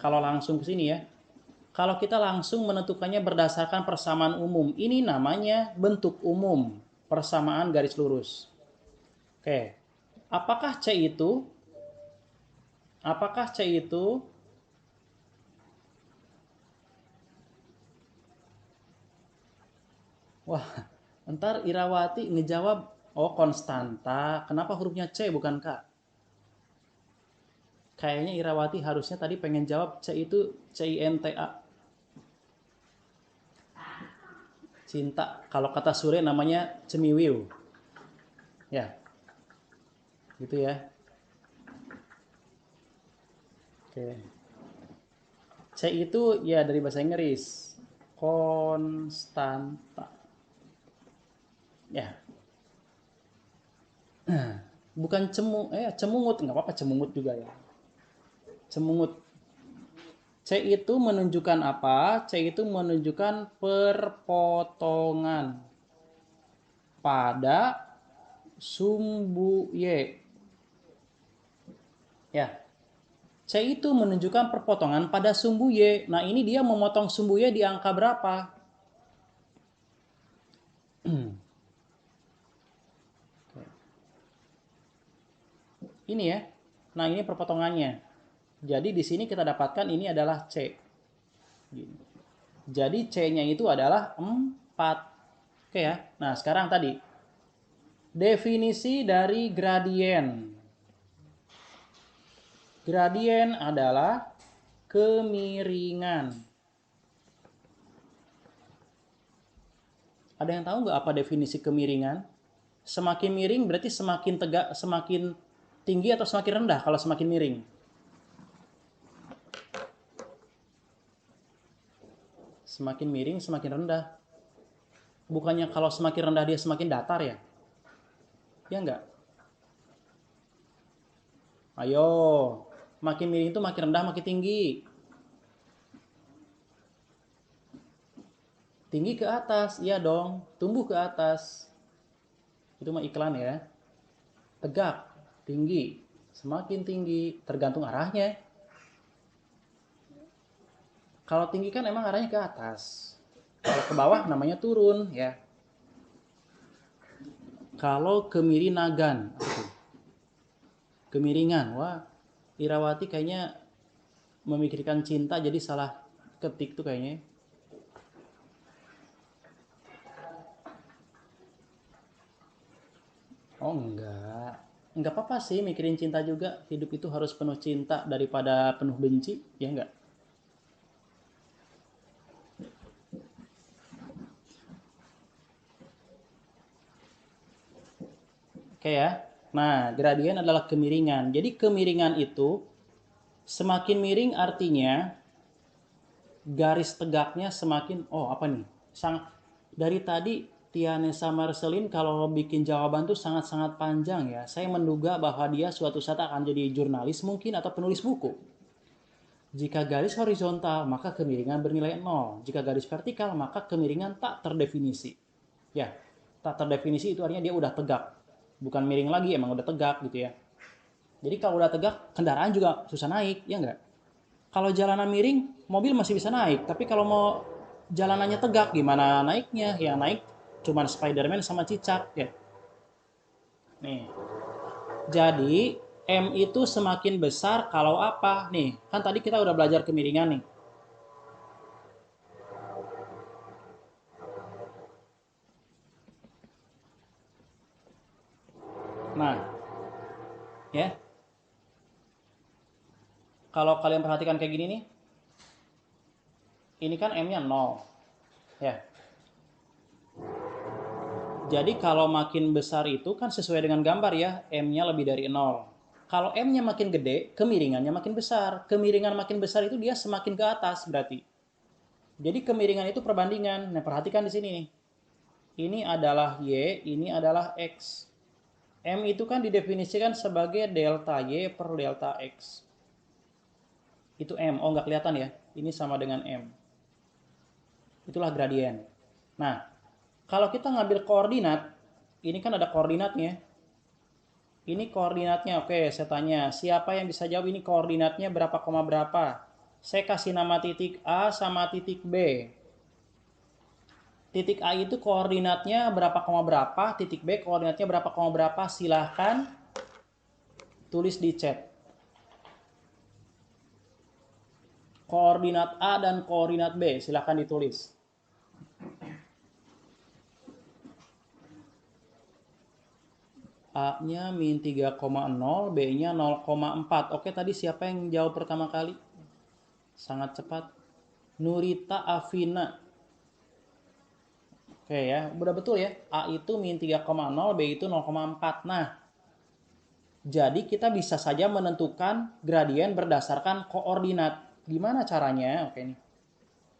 Speaker 3: Kalau langsung ke sini ya. Kalau kita langsung menentukannya berdasarkan persamaan umum. Ini namanya bentuk umum. Persamaan garis lurus. Oke. Apakah C itu Wah, ntar Irawati ngejawab, oh konstanta, kenapa hurufnya C bukan K? Kayaknya Irawati harusnya tadi pengen jawab C itu CINTA. Cinta. Kalau kata Sule namanya cemiwiu. Ya, gitu ya. Oke. C itu ya dari bahasa Inggris. Konstanta. Ya. Bukan cemungut, nggak apa-apa cemungut juga ya. Cemungut. C itu menunjukkan apa? C itu menunjukkan perpotongan pada sumbu Y. Ya. C itu menunjukkan perpotongan pada sumbu Y. Nah, ini dia memotong sumbu Y di angka berapa? Ini ya. Nah, ini perpotongannya. Jadi di sini kita dapatkan ini adalah C. Jadi C-nya itu adalah 4. Oke ya. Nah, sekarang tadi definisi dari gradien. Gradien adalah kemiringan. Ada yang tahu nggak apa definisi kemiringan? Semakin miring berarti semakin tegak, semakin tinggi atau semakin rendah kalau semakin miring? Semakin miring, semakin rendah. Bukannya kalau semakin rendah dia semakin datar ya? Ya enggak? Ayo, makin miring itu makin rendah, makin tinggi. Tinggi ke atas, iya dong. Tumbuh ke atas. Itu mah iklan ya. Tegak, tinggi, semakin tinggi, tergantung arahnya. Kalau tinggi kan emang arahnya ke atas. Kalau ke bawah namanya turun ya. Kalau kemirinagan, kemiringan, wah Irawati kayaknya memikirkan cinta jadi salah ketik tuh kayaknya. Oh enggak apa-apa sih mikirin cinta juga. Hidup itu harus penuh cinta daripada penuh benci, ya enggak? Oke ya. Nah, gradien adalah kemiringan. Jadi kemiringan itu semakin miring artinya garis tegaknya semakin, oh apa nih? Dari tadi Tianesa Marcelin kalau bikin jawaban tuh sangat-sangat panjang ya. Saya menduga bahwa dia suatu saat akan jadi jurnalis mungkin atau penulis buku. Jika garis horizontal, maka kemiringan bernilai 0. Jika garis vertikal, maka kemiringan tak terdefinisi. Ya, tak terdefinisi itu artinya dia udah tegak. Bukan miring lagi, emang udah tegak gitu ya. Jadi kalau udah tegak, kendaraan juga susah naik, ya enggak? Kalau jalanan miring, mobil masih bisa naik. Tapi kalau mau jalanannya tegak, gimana naiknya? Yang naik cuman Spiderman sama cicak ya. Nih. Jadi M itu semakin besar kalau apa? Nih, kan tadi kita udah belajar kemiringan nih. Nah, ya. Kalau kalian perhatikan kayak gini nih. Ini kan M-nya 0. Ya. Jadi kalau makin besar itu kan sesuai dengan gambar ya, M-nya lebih dari 0. Kalau M-nya makin gede, kemiringannya makin besar. Kemiringan makin besar itu dia semakin ke atas berarti. Jadi kemiringan itu perbandingan. Nah, perhatikan di sini nih. Ini adalah Y, ini adalah X. M itu kan didefinisikan sebagai delta Y per delta X. Itu M. Oh, nggak kelihatan ya. Ini sama dengan M. Itulah gradien. Nah, kalau kita ngambil koordinat, ini kan ada koordinatnya. Ini koordinatnya, oke, saya tanya, siapa yang bisa jawab ini koordinatnya berapa koma berapa? Saya kasih nama titik A sama titik B. Titik A itu koordinatnya berapa koma berapa, titik B koordinatnya berapa koma berapa, silahkan tulis di chat. Koordinat A dan koordinat B, silahkan ditulis. A-nya min 3,0, B-nya 0,4. Oke, tadi siapa yang jawab pertama kali? Sangat cepat. Nurita Afina. Oke ya, udah betul ya. A itu min 3,0, B itu 0,4. Nah, jadi kita bisa saja menentukan gradien berdasarkan koordinat. Gimana caranya? Oke nih.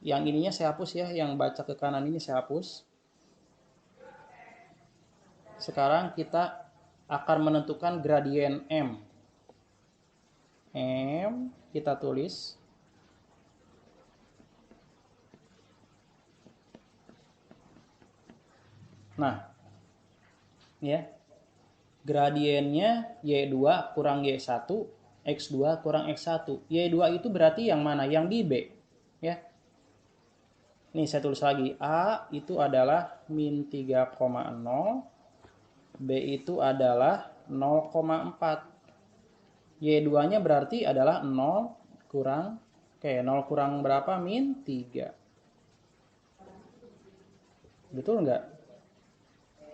Speaker 3: Yang ininya saya hapus ya, yang baca ke kanan ini saya hapus. Sekarang kita akan menentukan gradien M. M kita tulis. Nah, ya. Gradiennya Y2 kurang Y1, X2 kurang X1. Y2 itu berarti yang mana? Yang di B. Ya. Nih saya tulis lagi. A itu adalah min 3,0. B itu adalah 0,4. Y2-nya berarti adalah 0 kurang. Oke, 0 kurang berapa? Min 3. Betul nggak?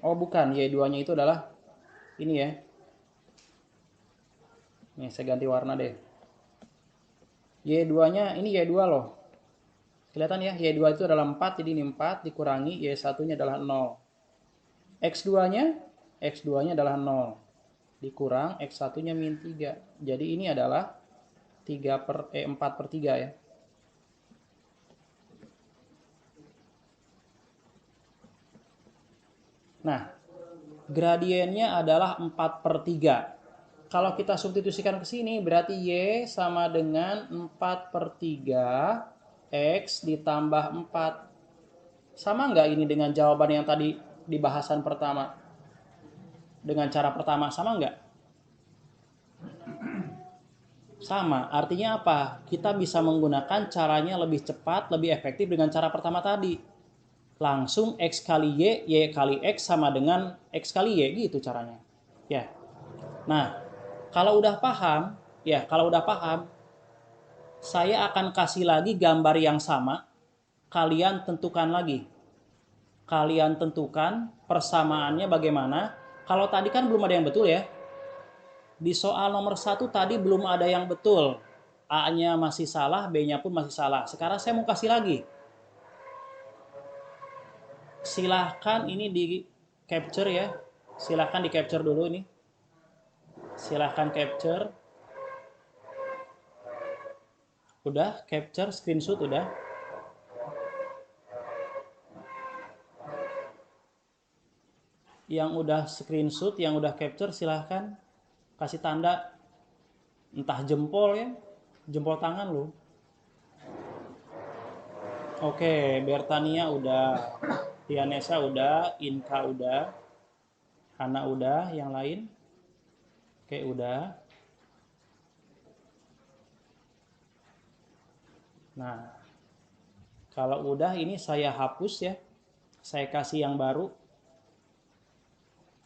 Speaker 3: Oh bukan, Y2-nya itu adalah ini ya. Nih saya ganti warna deh. Y2-nya ini Y2 loh. Kelihatan ya, Y2 itu adalah 4, jadi ini 4 dikurangi Y1-nya adalah 0. X2-nya adalah 0. Dikurang X1-nya min 3. Jadi ini adalah 4/3 ya. Nah, gradiennya adalah 4/3. Kalau kita substitusikan ke sini, berarti Y sama dengan 4/3 X ditambah 4. Sama nggak ini dengan jawaban yang tadi di bahasan pertama? Dengan cara pertama, sama nggak? Sama, artinya apa? Kita bisa menggunakan caranya lebih cepat, lebih efektif dengan cara pertama tadi. Langsung X kali Y, Y kali X sama dengan X kali Y, gitu caranya. Ya. Nah, kalau udah paham, saya akan kasih lagi gambar yang sama. Kalian tentukan lagi. Kalian tentukan persamaannya bagaimana. Kalau tadi kan belum ada yang betul ya. Di soal nomor 1 tadi belum ada yang betul. A-nya masih salah, B-nya pun masih salah. Sekarang saya mau kasih lagi. Silahkan ini di capture ya. Silahkan di capture dulu ini. Silahkan capture. Udah, capture, screenshot udah. Yang udah screenshot, yang udah capture silahkan kasih tanda. Entah jempol ya, jempol tangan lo. Oke, Bertania udah, Tianesa udah, Inka udah, Hana udah, yang lain? Oke, udah. Nah, kalau udah ini saya hapus ya. Saya kasih yang baru.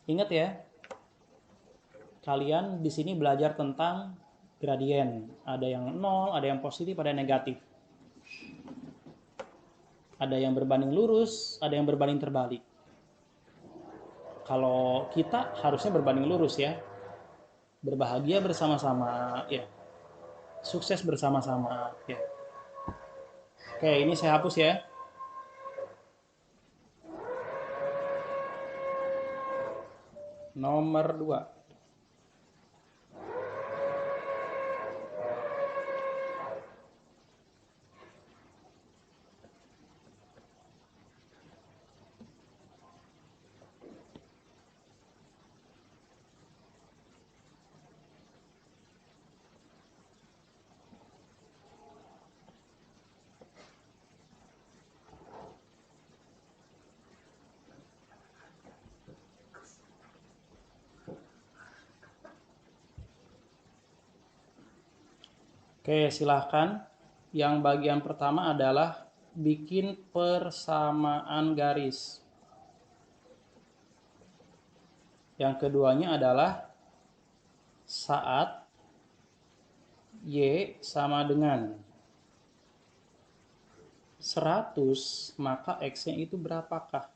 Speaker 3: Ingat ya, kalian di sini belajar tentang gradien. Ada yang 0, ada yang positif, ada yang negatif. Ada yang berbanding lurus, ada yang berbanding terbalik. Kalau kita harusnya berbanding lurus ya. Berbahagia bersama-sama ya. Sukses bersama-sama ya. Oke, ini saya hapus ya. Nomor 2. Oke, silahkan. Yang bagian pertama adalah bikin persamaan garis. Yang keduanya adalah saat Y sama dengan 100, maka X-nya itu berapakah?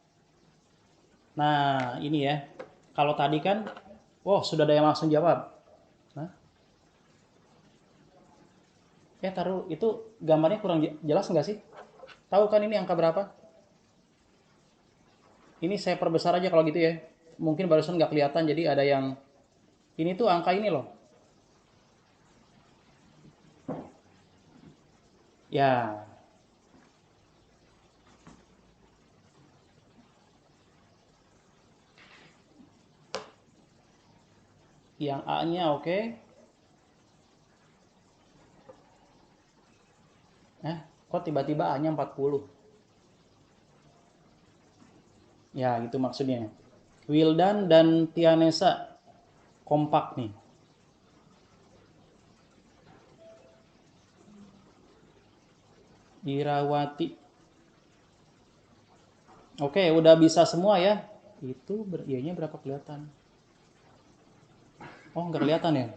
Speaker 3: Nah, ini ya. Kalau tadi kan Oh, sudah ada yang langsung jawab. Hah? Taruh, itu gambarnya kurang jelas nggak sih? Tahu kan ini angka berapa? Ini saya perbesar aja kalau gitu ya. Mungkin barusan nggak kelihatan, jadi ada yang... Ini tuh angka ini loh. Ya, yang A-nya oke. Kok tiba-tiba A-nya 40? Ya, gitu maksudnya. Wildan dan Tianesa kompak nih. Irawati. Oke, udah bisa semua ya. Itu Y-nya berapa kelihatan? Oh, nggak kelihatan ya?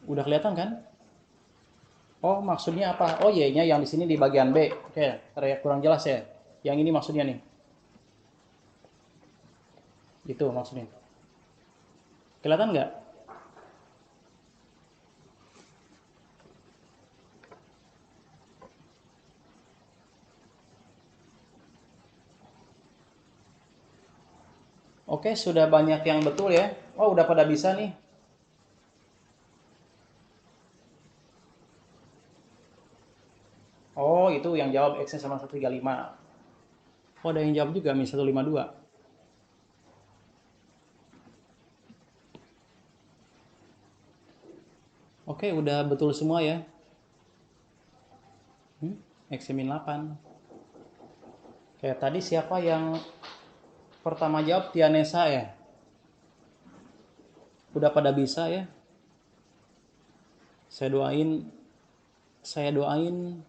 Speaker 3: Udah kelihatan kan? Oh, maksudnya apa? Oh, Y-nya yang di sini di bagian B. Oke, kurang jelas ya. Yang ini maksudnya nih. Itu maksudnya. Kelihatan nggak? Oke, sudah banyak yang betul ya. Oh, udah pada bisa nih. Oh, itu yang jawab X-nya sama 135. Oh, ada yang jawab juga nih 152. Oke, udah betul semua ya. X-nya min 8. Kayak tadi siapa yang pertama jawab? Tianesa ya. Udah pada bisa ya. Saya doain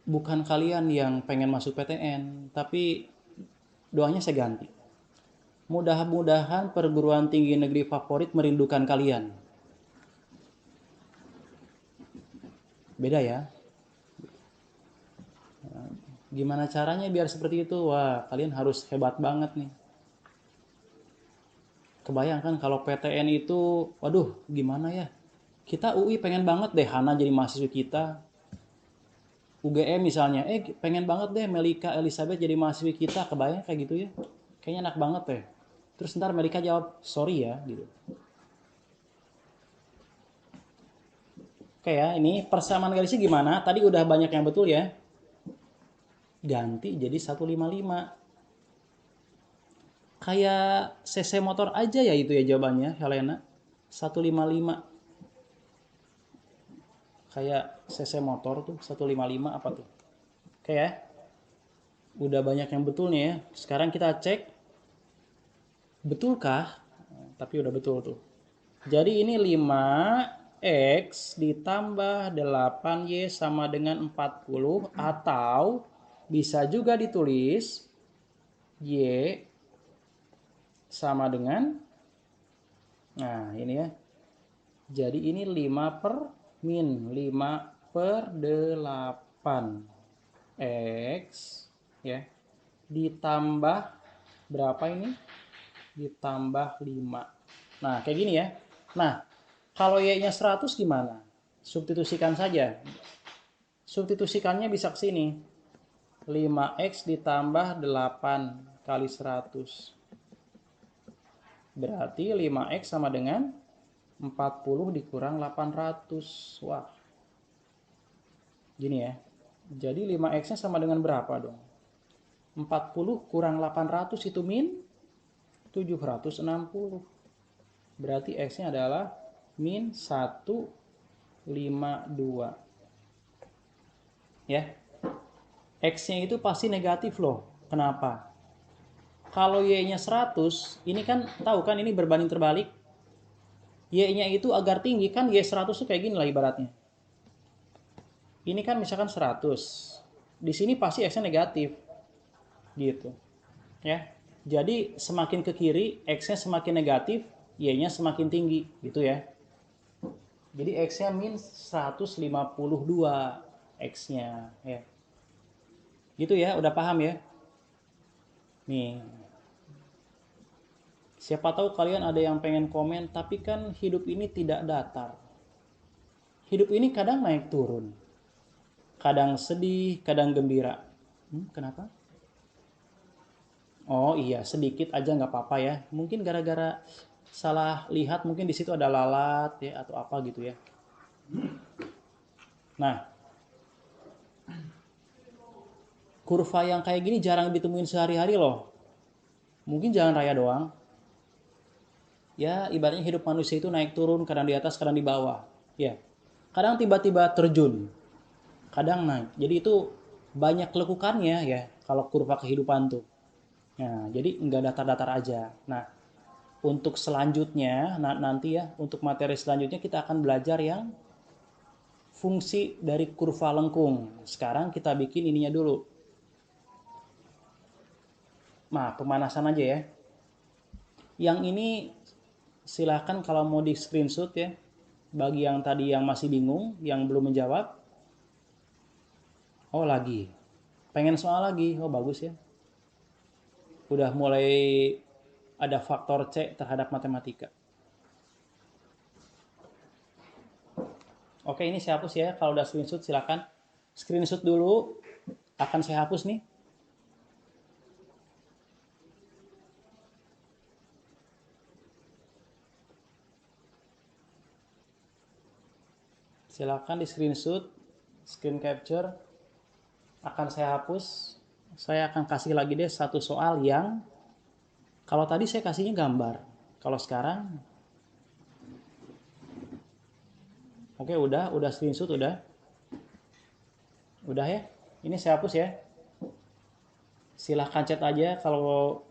Speaker 3: bukan kalian yang pengen masuk PTN, tapi doanya saya ganti. Mudah-mudahan perguruan tinggi negeri favorit merindukan kalian. Beda ya. Gimana caranya biar seperti itu? Wah, kalian harus hebat banget nih. Kebayangkan kalau PTN itu, waduh, gimana ya? Kita UI pengen banget deh Hana jadi mahasiswa kita. UGM misalnya, pengen banget deh Melika Elizabeth jadi mahasiswa kita. Kebayang kayak gitu ya? Kayaknya enak banget deh. Terus ntar Melika jawab, sorry ya, gitu. Oke ya, ini persamaan garisnya gimana? Tadi udah banyak yang betul ya. Ganti jadi 155. Kayak CC motor aja ya itu ya jawabannya, Helena. 155. Kayak CC motor tuh 155 apa tuh? Oke ya. Udah banyak yang betul nih ya. Sekarang kita cek betulkah? Tapi udah betul tuh. Jadi ini 5x ditambah 8y sama dengan 40 atau bisa juga ditulis y sama dengan, nah ini ya. Jadi ini 5 per 8 x ya ditambah berapa ini? Ditambah 5. Nah, kayak gini ya. Nah, kalau y-nya 100 gimana? Substitusikan saja. Substitusikannya bisa ke sini. 5x ditambah 8 kali 100. Berarti 5x sama dengan 40 dikurang 800. Wah. Gini ya. Jadi 5x-nya sama dengan berapa dong? 40 kurang 800 itu min 760. Berarti x-nya adalah min 152. Ya. X-nya itu pasti negatif loh. Kenapa? Kalau Y-nya 100, ini kan tahu kan ini berbanding terbalik. Y-nya itu agar tinggi kan Y 100 tuh kayak gini lah ibaratnya. Ini kan misalkan 100. Di sini pasti X-nya negatif. Gitu. Ya. Jadi semakin ke kiri X-nya semakin negatif, Y-nya semakin tinggi, gitu ya. Jadi X-nya min 152 X-nya ya. Gitu ya, udah paham ya? Nih, siapa tahu kalian ada yang pengen komen, tapi kan hidup ini tidak datar. Hidup ini kadang naik turun. Kadang sedih, kadang gembira. Kenapa? Oh iya, sedikit aja nggak apa-apa ya. Mungkin gara-gara salah lihat, mungkin di situ ada lalat ya atau apa gitu ya. Nah, kurva yang kayak gini jarang ditemuin sehari-hari loh. Mungkin jalan raya doang. Ya, ibaratnya hidup manusia itu naik turun, kadang di atas, kadang di bawah. Ya, kadang tiba-tiba terjun, kadang naik. Jadi itu banyak lekukannya ya kalau kurva kehidupan tuh. Nah, jadi nggak datar-datar aja. Nah, untuk selanjutnya, nanti ya, untuk materi selanjutnya kita akan belajar yang fungsi dari kurva lengkung. Sekarang kita bikin ininya dulu. Nah, pemanasan aja ya. Yang ini silahkan kalau mau di screenshot ya. Bagi yang tadi yang masih bingung, yang belum menjawab. Oh lagi. Pengen soal lagi. Oh bagus ya. Udah mulai ada faktor C terhadap matematika. Oke, ini saya hapus ya. Kalau udah screenshot silakan. Screenshot dulu. Akan saya hapus nih. Silakan di screenshot, screen capture. Akan saya hapus. Saya akan kasih lagi deh satu soal yang kalau tadi saya kasihnya gambar. Kalau sekarang oke, udah screenshot udah. Udah ya. Ini saya hapus ya. Silahkan chat aja kalau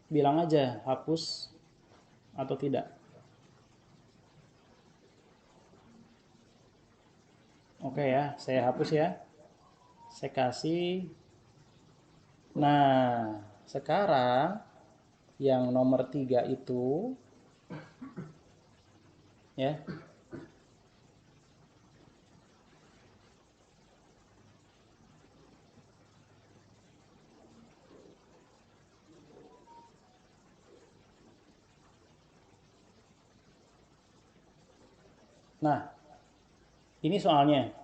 Speaker 3: bilang aja hapus atau tidak. Oke ya, saya hapus ya. Saya kasih. Nah, sekarang yang nomor 3 itu ya. Nah, ini soalnya.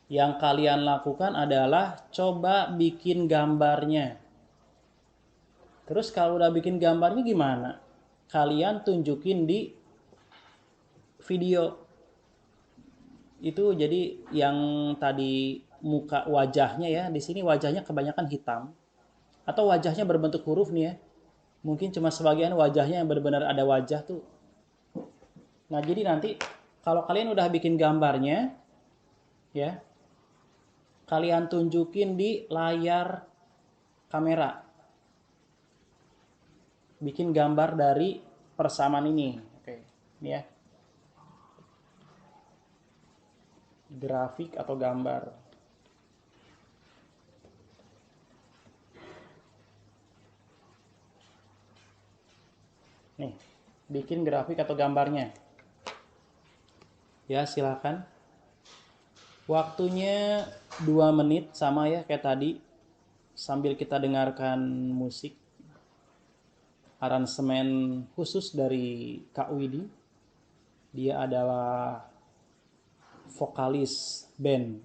Speaker 3: Yang kalian lakukan adalah coba bikin gambarnya. Terus kalau udah bikin gambarnya gimana? Kalian tunjukin di video. Itu jadi yang tadi muka wajahnya ya, di sini wajahnya kebanyakan hitam. Atau wajahnya berbentuk huruf nih ya. Mungkin cuma sebagian wajahnya yang benar-benar ada wajah tuh. Nah, jadi nanti kalau kalian udah bikin gambarnya ya, kalian tunjukin di layar kamera. Bikin gambar dari persamaan ini. Oke, ini ya. Grafik atau gambar. Nih, bikin grafik atau gambarnya. Ya, silakan. Waktunya 2 menit sama ya kayak tadi. Sambil kita dengarkan musik. Aransemen khusus dari Kak Widi. Dia adalah vokalis band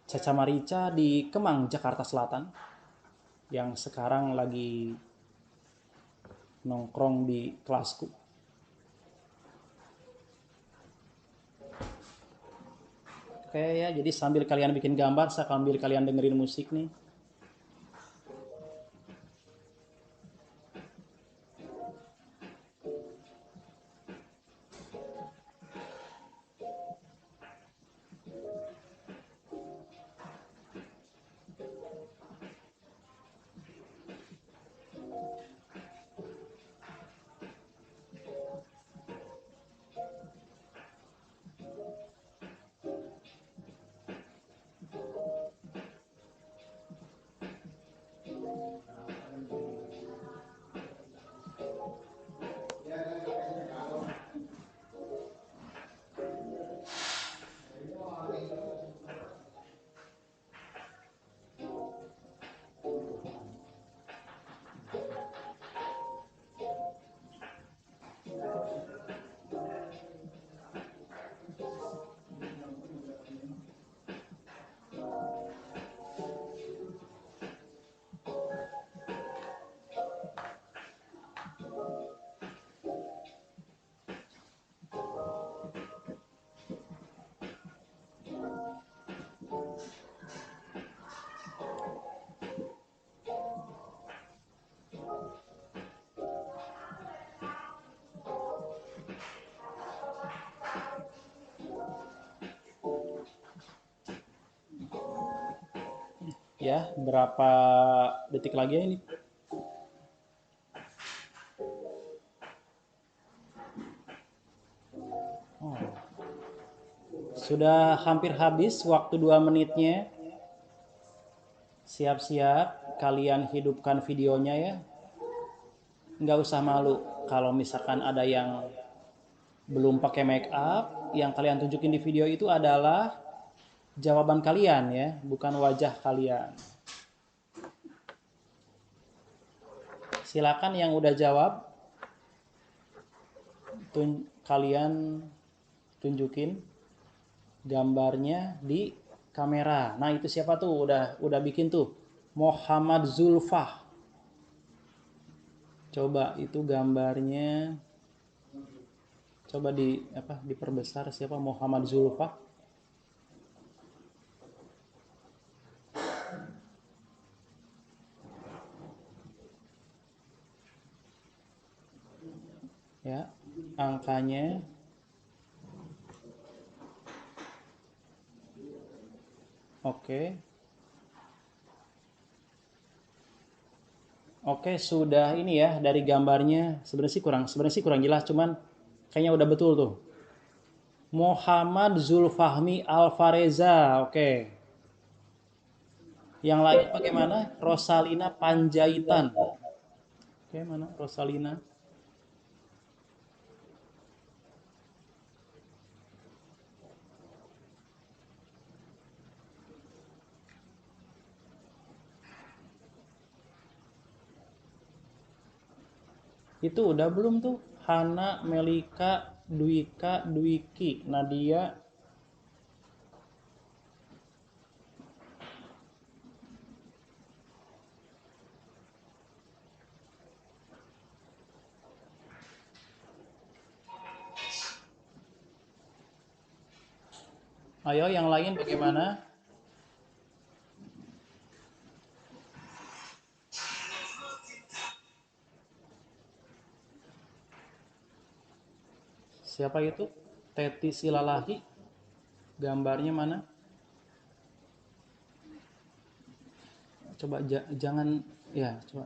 Speaker 3: Caca Marica di Kemang, Jakarta Selatan. Yang sekarang lagi nongkrong di kelasku. Oke ya, jadi sambil kalian bikin gambar, sambil kalian dengerin musik nih. Ya, berapa detik lagi ya ini? Oh, sudah hampir habis waktu 2 menitnya. Siap-siap kalian hidupkan videonya ya. Nggak usah malu kalau misalkan ada yang belum pakai make up, yang kalian tunjukin di video itu adalah jawaban kalian ya, bukan wajah kalian. Silakan yang udah jawab, kalian tunjukin gambarnya di kamera. Nah, itu siapa tuh? Udah bikin tuh. Muhammad Zulfah. Coba itu gambarnya, coba diperbesar, siapa Muhammad Zulfah. Ya, angkanya. Oke. Oke, sudah ini ya dari gambarnya. Sebenarnya sih kurang jelas, cuman kayaknya udah betul tuh. Muhammad Zulfahmi Alvareza. Oke. Yang lain bagaimana? Rosalina Panjaitan. Oke, mana Rosalina? Itu udah belum tuh? Hana, Melika, Dwika, Dwiki, Nadia. Ayo yang lain bagaimana? Siapa itu? Teti Silalahi. Gambarnya mana? Coba jangan ya, coba.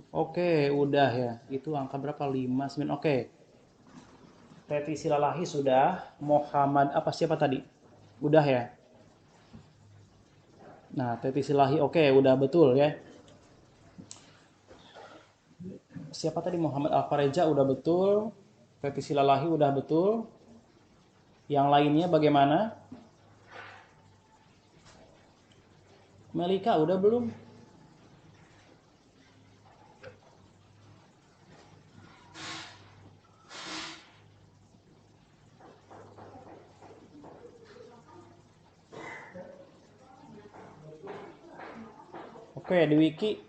Speaker 3: Oke, udah ya. Itu angka berapa? 5, 9. Oke. Teti Silalahi sudah. Muhammad apa siapa tadi? Udah ya. Nah, Teti Silalahi oke, udah betul ya. Siapa tadi? Muhammad Alfareja udah betul. Teti Silalahi udah betul. Yang lainnya bagaimana? Melika udah belum? Oke, Dwiki.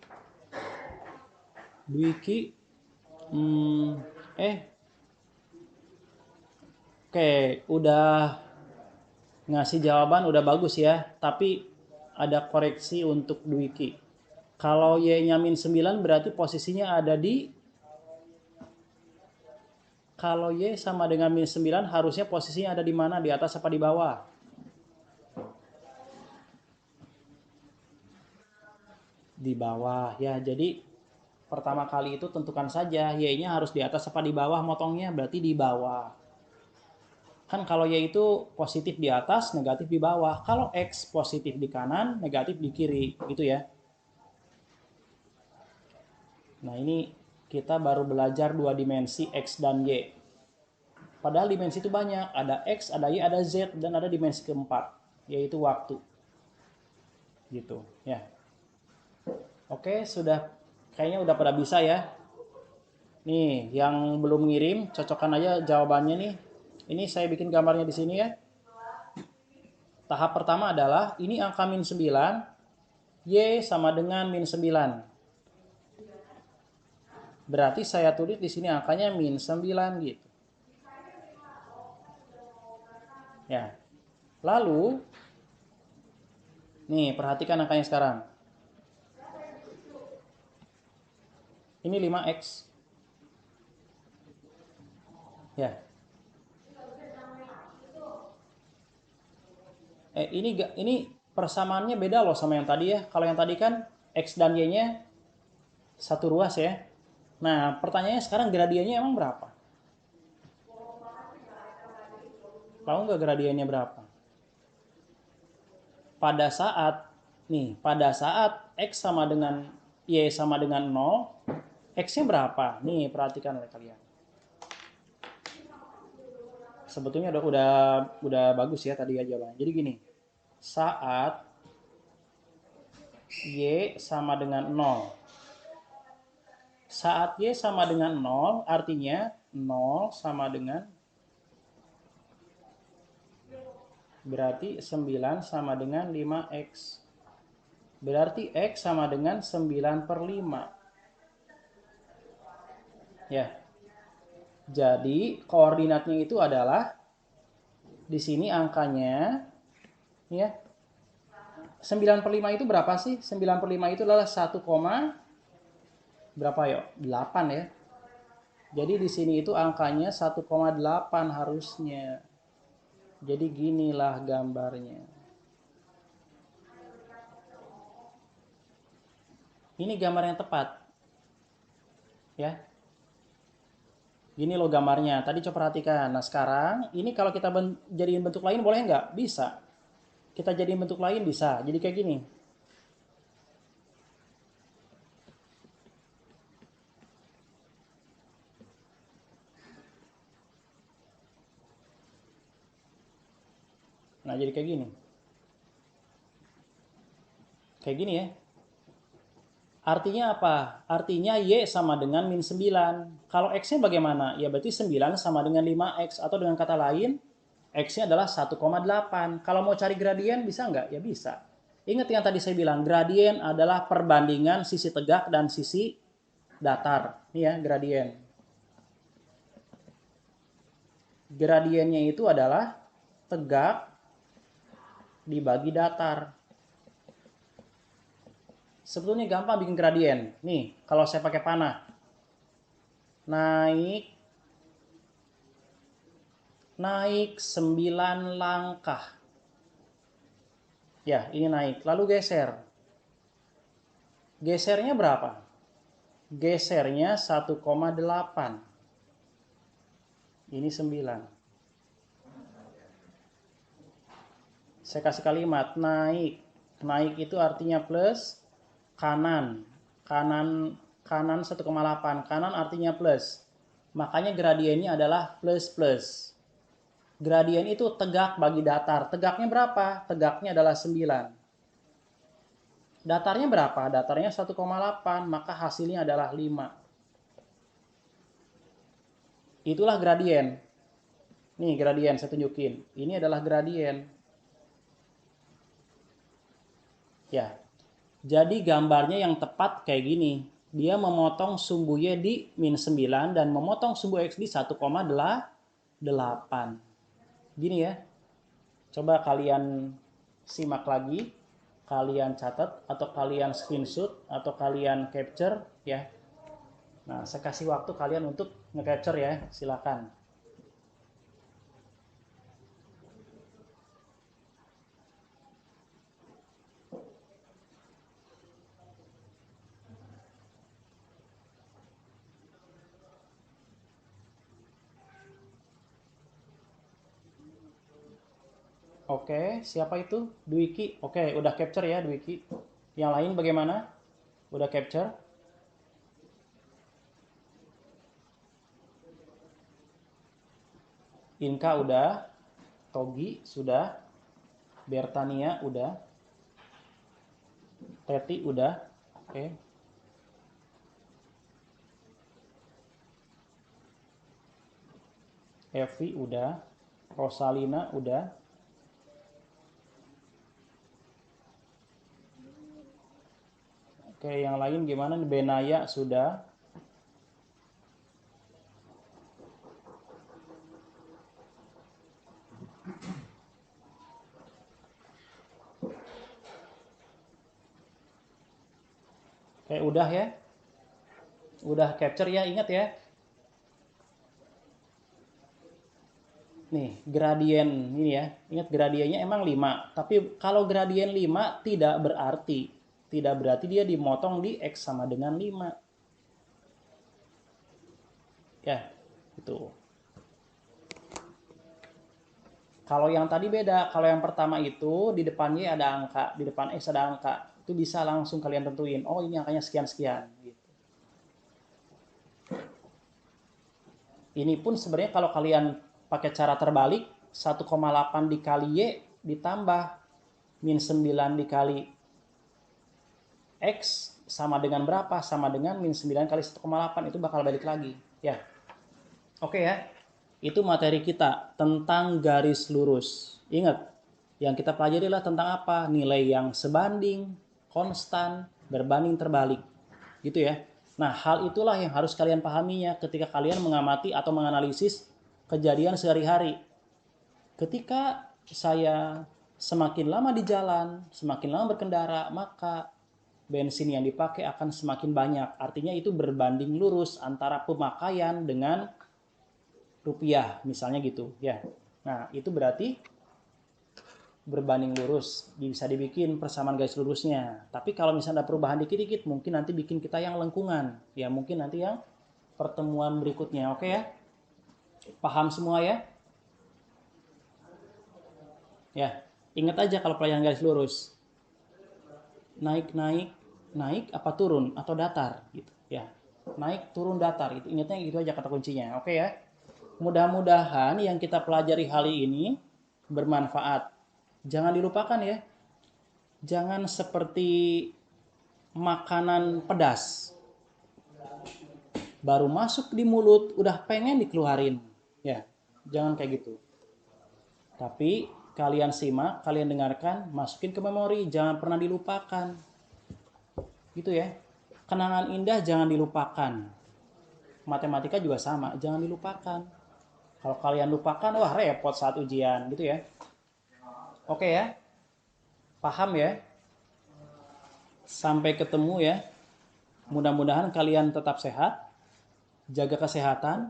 Speaker 3: Dwiki. Hmm, oke, udah ngasih jawaban udah bagus ya, tapi ada koreksi untuk Dwiki. Kalau Y-nya min 9 berarti posisinya ada di, kalau Y sama dengan min 9 harusnya posisinya ada di mana? Di atas apa di bawah? Di bawah ya. Jadi pertama kali itu tentukan saja Y-nya harus di atas apa di bawah, motongnya berarti di bawah. Kan kalau Y itu positif di atas, negatif di bawah. Kalau X positif di kanan, negatif di kiri, gitu ya. Nah, ini kita baru belajar 2 dimensi X dan Y. Padahal dimensi itu banyak, ada X, ada Y, ada Z, dan ada dimensi keempat, yaitu waktu. Gitu, ya. Oke, kayaknya udah pada bisa ya. Nih, yang belum ngirim, cocokkan aja jawabannya nih. Ini saya bikin gambarnya di sini ya. Tahap pertama adalah, ini angka min 9, Y sama dengan min 9. Berarti saya tulis di sini angkanya min 9 gitu. Ya. Lalu, nih perhatikan angkanya sekarang. Ini 5X. Ya. Ini persamaannya beda loh sama yang tadi ya. Kalau yang tadi kan X dan Y-nya satu ruas ya. Nah, pertanyaannya sekarang gradiennya emang berapa? Tahu nggak gradiennya berapa? Pada saat X sama dengan Y sama dengan 0, X-nya berapa? Nih, perhatikan oleh kalian. Sebetulnya udah bagus ya tadi ya jawabannya. Jadi gini, saat Y sama dengan 0. Saat Y sama dengan 0, artinya 0 sama dengan, berarti 9 sama dengan 5X. Berarti X sama dengan 9/5. Ya. Jadi koordinatnya itu adalah di sini angkanya ya. 9/5 itu berapa sih? 9/5 itu adalah 1, berapa ya? 8 ya. Jadi di sini itu angkanya 1,8 harusnya. Jadi ginilah gambarnya. Ini gambar yang tepat. Ya. Gini loh gambarnya. Tadi coba perhatikan. Nah sekarang ini kalau kita jadiin bentuk lain boleh nggak? Bisa. Kita jadiin bentuk lain bisa. Jadi kayak gini. Nah jadi kayak gini. Kayak gini ya. Artinya apa? Artinya Y sama dengan min 9. Kalau X-nya bagaimana? Ya berarti 9 sama dengan 5X. Atau dengan kata lain, X-nya adalah 1,8. Kalau mau cari gradien bisa nggak? Ya bisa. Ingat yang tadi saya bilang, gradien adalah perbandingan sisi tegak dan sisi datar. Ini ya, gradien. Gradiennya itu adalah tegak dibagi datar. Sebetulnya gampang bikin gradien. Nih, kalau saya pakai panah. Naik 9 langkah. Ya, ini naik. Lalu geser. Gesernya berapa? Gesernya 1,8. Ini 9. Saya kasih kalimat naik. Naik itu artinya plus, kanan 1,8. Kanan artinya plus. Makanya gradiennya adalah plus. Gradien itu tegak bagi datar. Tegaknya berapa? Tegaknya adalah 9. Datarnya berapa? Datarnya 1,8. Maka hasilnya adalah 5. Itulah gradien. Nih gradien saya tunjukin. Ini adalah gradien. Ya. Jadi gambarnya yang tepat kayak gini. Dia memotong sumbu Y di min 9 dan memotong sumbu X di 1,8. Gini ya. Coba kalian simak lagi. Kalian catat atau kalian screenshot atau kalian capture ya. Nah, saya kasih waktu kalian untuk nge-capture ya. Silakan. Oke, siapa itu? Dwiki. Oke, udah capture ya Dwiki. Yang lain bagaimana? Udah capture? Inka udah, Togi sudah, Bertania udah, Teti udah. Oke. Evi udah, Rosalina udah. Oke, yang lain gimana? Benaya sudah. Oke, udah ya. Udah capture ya, ingat ya. Nih, gradien ini ya. Ingat gradiennya emang 5. Tapi kalau gradien 5 tidak berarti. Tidak berarti dia dimotong di X sama dengan 5. Ya, itu. Kalau yang tadi beda. Kalau yang pertama itu di depan Y ada angka. Di depan X ada angka. Itu bisa langsung kalian tentuin. Oh, ini angkanya sekian-sekian. Gitu. Ini pun sebenarnya kalau kalian pakai cara terbalik, 1,8 dikali Y ditambah min 9 dikali X sama dengan berapa? Sama dengan min 9 kali 1,8. Itu bakal balik lagi. Ya. Oke ya. Itu materi kita tentang garis lurus. Ingat, yang kita pelajari adalah tentang apa? Nilai yang sebanding, konstan, berbanding terbalik. Gitu ya. Nah, hal itulah yang harus kalian pahaminya ketika kalian mengamati atau menganalisis kejadian sehari-hari. Ketika saya semakin lama di jalan, semakin lama berkendara, maka bensin yang dipakai akan semakin banyak. Artinya itu berbanding lurus antara pemakaian dengan rupiah, misalnya gitu ya. Nah, itu berarti berbanding lurus. Bisa dibikin persamaan garis lurusnya. Tapi kalau misalnya ada perubahan dikit-dikit, mungkin nanti bikin kita yang lengkungan. Ya, mungkin nanti yang pertemuan berikutnya. Oke ya? Paham semua ya? Ya, ingat aja kalau pelajaran garis lurus. Naik apa turun atau datar gitu ya. Naik, turun, datar gitu. Ingatnya gitu aja kata kuncinya. Oke ya. Mudah-mudahan yang kita pelajari hari ini bermanfaat. Jangan dilupakan ya. Jangan seperti makanan pedas. Baru masuk di mulut udah pengen dikeluarin. Ya, jangan kayak gitu. Tapi kalian simak, kalian dengarkan, masukin ke memori, jangan pernah dilupakan. Gitu ya. Kenangan indah jangan dilupakan. Matematika juga sama, jangan dilupakan. Kalau kalian lupakan, wah repot saat ujian, gitu ya. Oke ya. Paham ya? Sampai ketemu ya. Mudah-mudahan kalian tetap sehat, jaga kesehatan,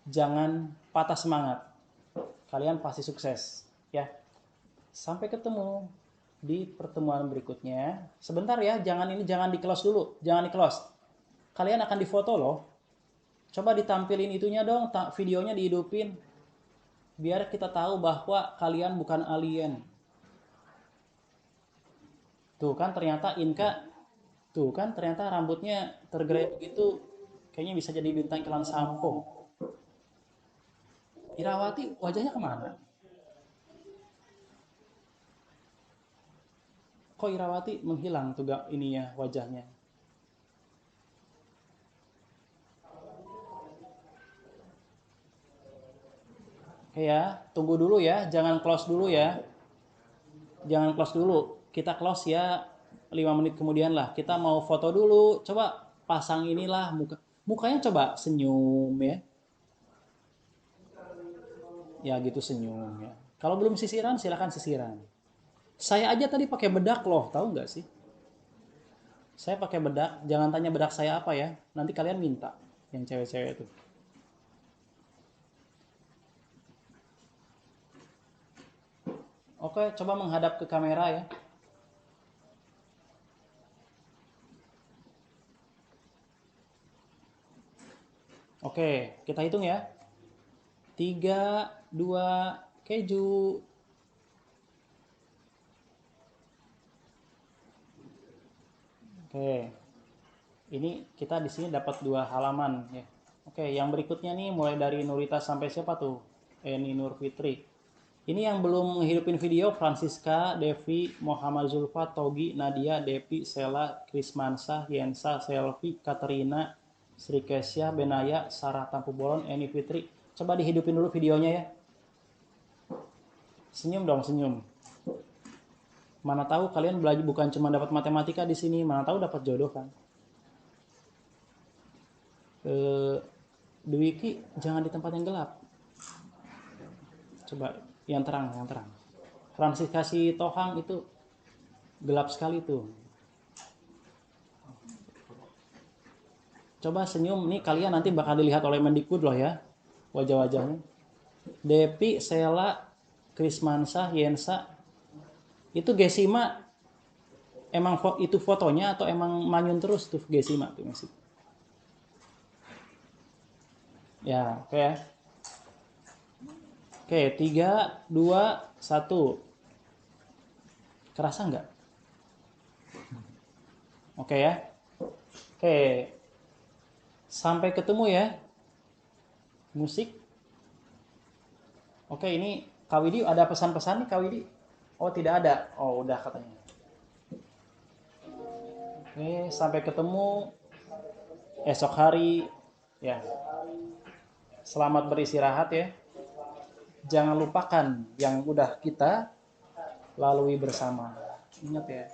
Speaker 3: jangan patah semangat. Kalian pasti sukses, ya. Sampai ketemu di pertemuan berikutnya. Sebentar ya, jangan di-close dulu, jangan di-close. Kalian akan difoto loh. Coba ditampilin itunya dong, videonya dihidupin. Biar kita tahu bahwa kalian bukan alien. Tuh kan ternyata Inka, tuh kan ternyata rambutnya tergerai begitu, kayaknya bisa jadi bintang iklan sampo. Irawati wajahnya kemana? Kok Irawati menghilang tuh ininya wajahnya? Oke ya, tunggu dulu ya, jangan close dulu ya. Jangan close dulu. Kita close ya 5 menit kemudian lah. Kita mau foto dulu. Coba pasang inilah mukanya coba senyum ya. Ya gitu senyum ya. Kalau belum sisiran silakan sisiran. Saya aja tadi pakai bedak loh, tahu nggak sih? Saya pakai bedak, jangan tanya bedak saya apa ya. Nanti kalian minta yang cewek-cewek itu. Oke, coba menghadap ke kamera ya. Oke, kita hitung ya. 3, 2, keju. Oke. Ini kita di sini dapat 2 halaman ya. Oke, yang berikutnya nih mulai dari Nurita sampai siapa tuh? Eni Nur Fitri. Ini yang belum menghidupin video Francisca, Devi, Muhammad Zulfa, Togi, Nadia, Depi, Sela, Krismansa, Yensa, Selvi, Katerina, Sri Kesya, Benaya, Sarah Tampu Bolon, Eni Fitri. Coba dihidupin dulu videonya ya. Senyum dong, senyum. Mana tahu kalian belajar bukan cuma dapat matematika di sini, mana tahu dapat jodoh kan. Dwiki jangan di tempat yang gelap. Coba yang terang, yang terang. Francisca si Tohang itu gelap sekali tuh. Coba senyum, nih kalian nanti bakal dilihat oleh Mendikbud loh ya, wajah-wajahnya. Depi, Sela, Krismansa, Yensa. Itu Gesima emang itu fotonya atau emang manyun terus tuh Gesima tuh masih? Ya, oke ya. Oke, 3, 2, 1. Kerasa nggak? Oke ya. Oke. Sampai ketemu ya. Musik. Oke, ini Kak Widi ada pesan-pesan nih Kak Widi? Oh, tidak ada. Oh, udah katanya. Oke, sampai ketemu esok hari ya. Selamat beristirahat ya. Jangan lupakan yang udah kita lalui bersama. Ingat ya.